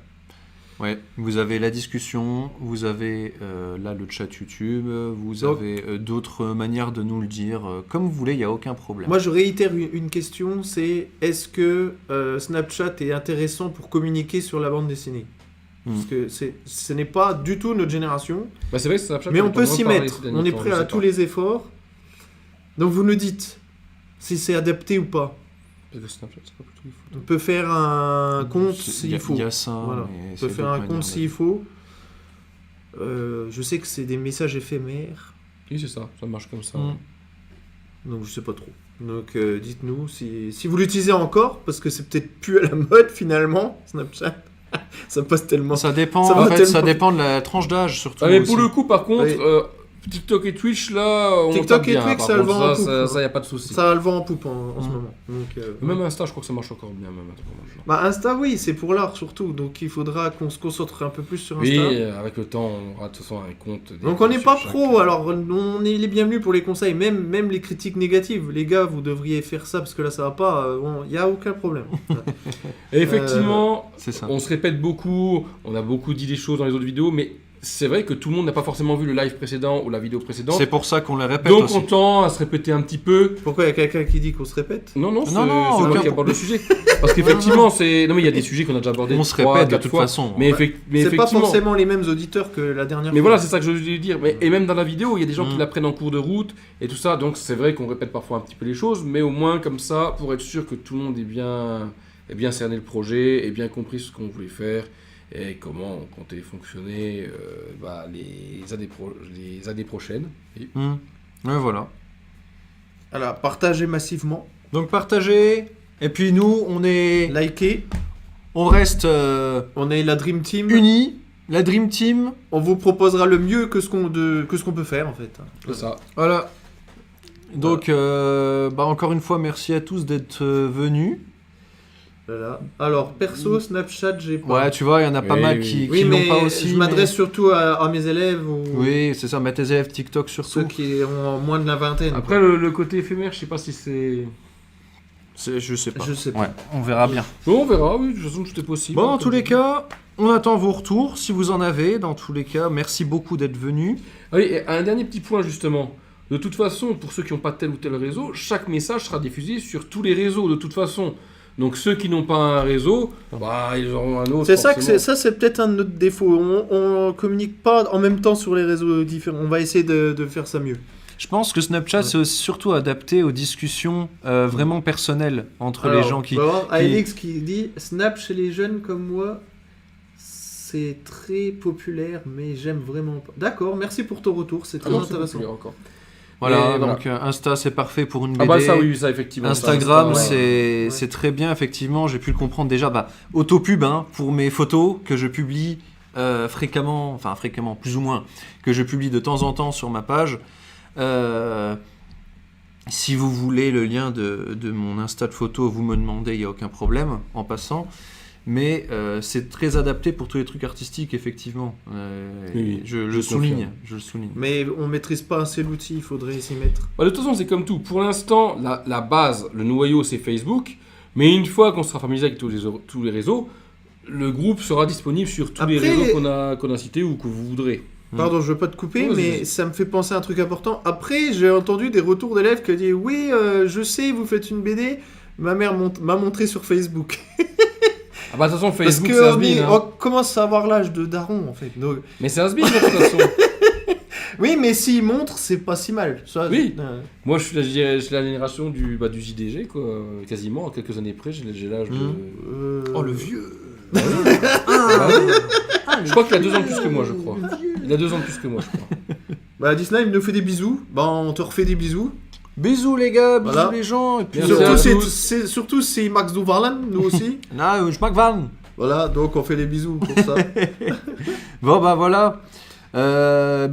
Ouais, vous avez la discussion, vous avez là le chat YouTube, vous Donc- avez d'autres manières de nous le dire, comme vous voulez, il n'y a aucun problème. Moi, je réitère une question, c'est est-ce que Snapchat est intéressant pour communiquer sur la bande dessinée ? Parce que ce n'est pas du tout notre génération, Bah, c'est vrai que Snapchat, mais on a peut pas s'y parlé mettre. ces derniers On est temps, prêt je à sais tous pas. les efforts. Donc vous nous dites si c'est adapté ou pas. Parce que Snapchat, c'est pas plutôt une photo. On peut faire un compte Il s'il faut. y a ça, Voilà. mais On c'est peut faire d'autres un compte manières s'il faut. Je sais que c'est des messages éphémères, Oui, c'est ça, ça marche comme ça. donc je sais pas trop. Donc dites-nous si vous l'utilisez encore, parce que c'est peut-être plus à la mode finalement, Snapchat. Ça passe tellement. Ça dépend, Ça va en fait, ça tellement- dépend de la tranche d'âge surtout. Ah, mais aussi. pour le coup, par contre, Oui. TikTok et Twitch, là, on TikTok tape et bien. Twitch, par ça le contre, vend en poupe, ça, hein. y a pas de souci. Ça a le vent en poupe en ce moment. Donc, Même Insta, je crois que ça marche encore bien, même maintenant. bah, Insta, oui, c'est pour l'art surtout. Donc il faudra qu'on se concentre un peu plus sur Insta. Oui, avec le temps, on aura de toute façon un compte. Donc on n'est pas sur pro, chaque- alors on est les bienvenus pour les conseils, même les critiques négatives. Les gars, vous devriez faire ça parce que là ça va pas, il n'y a aucun problème. Et effectivement, C'est ça. on se répète beaucoup, on a beaucoup dit des choses dans les autres vidéos, mais c'est vrai que tout le monde n'a pas forcément vu le live précédent ou la vidéo précédente. C'est pour ça qu'on les répète Donc aussi. on tend à se répéter un petit peu. Pourquoi il y a quelqu'un qui dit qu'on se répète? Non, non, c'est Non, non, c'est moi aucun qui aborde le sujet. Parce qu'effectivement, c'est. Non, mais il y a des sujets qu'on a déjà abordés. On se 3, répète de 4 toute fois. façon. Mais, C'est pas effectivement. forcément les mêmes auditeurs que la dernière Mais fois. voilà, c'est ça que je voulais dire. Et même dans la vidéo, il y a des gens qui Mm. l'apprennent en cours de route et tout ça. Donc c'est vrai qu'on répète parfois un petit peu les choses, mais au moins comme ça, pour être sûr que tout le monde ait bien cerné le projet, ait bien compris ce qu'on voulait faire et comment on comptait fonctionner les années prochaines. Et Ouais, voilà. Alors, partagez massivement, Donc partagez. Et puis nous, likez, on reste on est la Dream Team. unis. La Dream Team. On vous proposera le mieux que ce qu'on peut faire en fait. c'est ça. Voilà. Donc, encore une fois, merci à tous d'être venus. Voilà. Alors, perso, Snapchat, j'ai pas. Ouais, tu vois, il y en a pas Oui, mal oui. qui Oui, l'ont mais pas aussi. je m'adresse surtout à mes élèves ou Oui, c'est ça, mettez élèves TikTok ceux surtout. qui ont moins de la vingtaine. Après, le côté éphémère, je sais pas si c'est. Je sais pas. Je sais pas. Ouais, on verra bien. Bon, on verra, oui, de toute façon, tout est possible. Bon, dans tous les cas, on attend vos retours, si vous en avez. Dans tous les cas, merci beaucoup d'être venus. Ah oui, et un dernier petit point justement. De toute façon, pour ceux qui n'ont pas tel ou tel réseau, chaque message sera diffusé sur tous les réseaux de toute façon. Donc ceux qui n'ont pas un réseau, bah ils auront un autre. C'est ça que forcément. c'est peut-être un de notre défaut. On communique pas en même temps sur les réseaux différents. On va essayer de faire ça mieux. Je pense que Snapchat, c'est aussi surtout adapté aux discussions vraiment personnelles entre les gens qui... Alix qui dit Snap chez les jeunes comme moi, c'est très populaire, mais j'aime vraiment pas. D'accord, merci pour ton retour, c'est Ah très non, c'est intéressant. populaire encore. Voilà, Et voilà. donc Insta, c'est parfait pour une BD. Ah bah ça oui, ça effectivement. Instagram, ça, Insta, ouais. c'est très bien, effectivement. J'ai pu le comprendre déjà. Autopub, pour mes photos que je publie fréquemment, plus ou moins, que je publie de temps en temps sur ma page. Si vous voulez le lien de mon Insta de photos, vous me demandez, il n'y a aucun problème en passant. Mais c'est très adapté pour tous les trucs artistiques, effectivement. Oui, je je le souligne. confirme. Je le souligne. Mais on maîtrise pas assez l'outil, il faudrait s'y mettre. Bah, de toute façon, c'est comme tout. Pour l'instant, la base, le noyau, c'est Facebook. Mais une fois qu'on sera familiarisé avec tous les réseaux, le groupe sera disponible sur tous les Après- réseaux qu'on a cités ou que vous voudrez. Pardon, je veux pas te couper, Ouais, mais vas-y. ça me fait penser à un truc important. Après, j'ai entendu des retours d'élèves qui disent oui, je sais, vous faites une BD. Ma mère m'a montré sur Facebook. Ah bah de toute façon, Parce Facebook, c'est has-been, hein. on commence à avoir l'âge de daron, en fait. Donc, Mais c'est has-been, de toute façon. oui, mais s'il montre, c'est pas si mal. Ça, Oui. Moi, je suis la génération du JDG, quoi. Quasiment, à quelques années près, j'ai l'âge de... Oh, le vieux. Je crois qu'il a 2 ans de plus que moi, je crois. Il a 2 ans de plus que moi, je crois. Bah, Disney, il nous fait des bisous. Bah, on te refait des bisous. Bisous les gars, bisous Voilà. les gens. Et puis, Merci Surtout, à c'est, tous. surtout, c'est Max Duvarlan, nous aussi. je m'acvanne. Voilà, donc on fait des bisous pour ça. Bon voilà.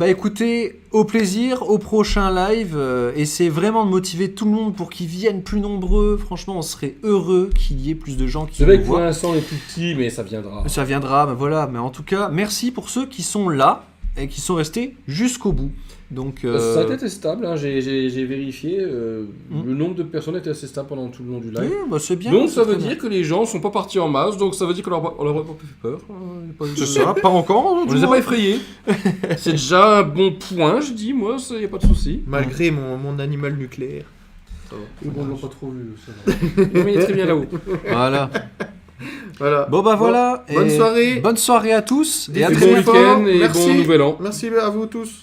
Écoutez, au plaisir, au prochain live. Essayez vraiment de motiver tout le monde pour qu'ils viennent plus nombreux. Franchement, on serait heureux qu'il y ait plus de gens qui C'est vrai nous que pour voient. l'instant, on est tout petit, mais ça viendra. Ça viendra, voilà. Mais en tout cas, merci pour ceux qui sont là. et qui sont restés jusqu'au bout. Donc, Ça a été stable, hein. J'ai vérifié, le nombre de personnes était assez stable pendant tout le long du live. oui, bah, c'est bien. Donc c'est ça veut très dire bien. que les gens sont pas partis en masse, donc ça veut dire qu'on leur a pas fait peur. C'est ça, pas encore. On les a pas effrayés. C'est déjà un bon point, je dis, moi, y a pas de souci. Malgré mon animal nucléaire. On l'a pas trop vu, ça va. Non, mais il est très bien là-haut. Voilà. Voilà. Bon, bah voilà. Bonne Et soirée. Bonne soirée à tous. Et à Des très Bon bientôt. fort. week-end et Merci. bon nouvel an. Merci à vous tous.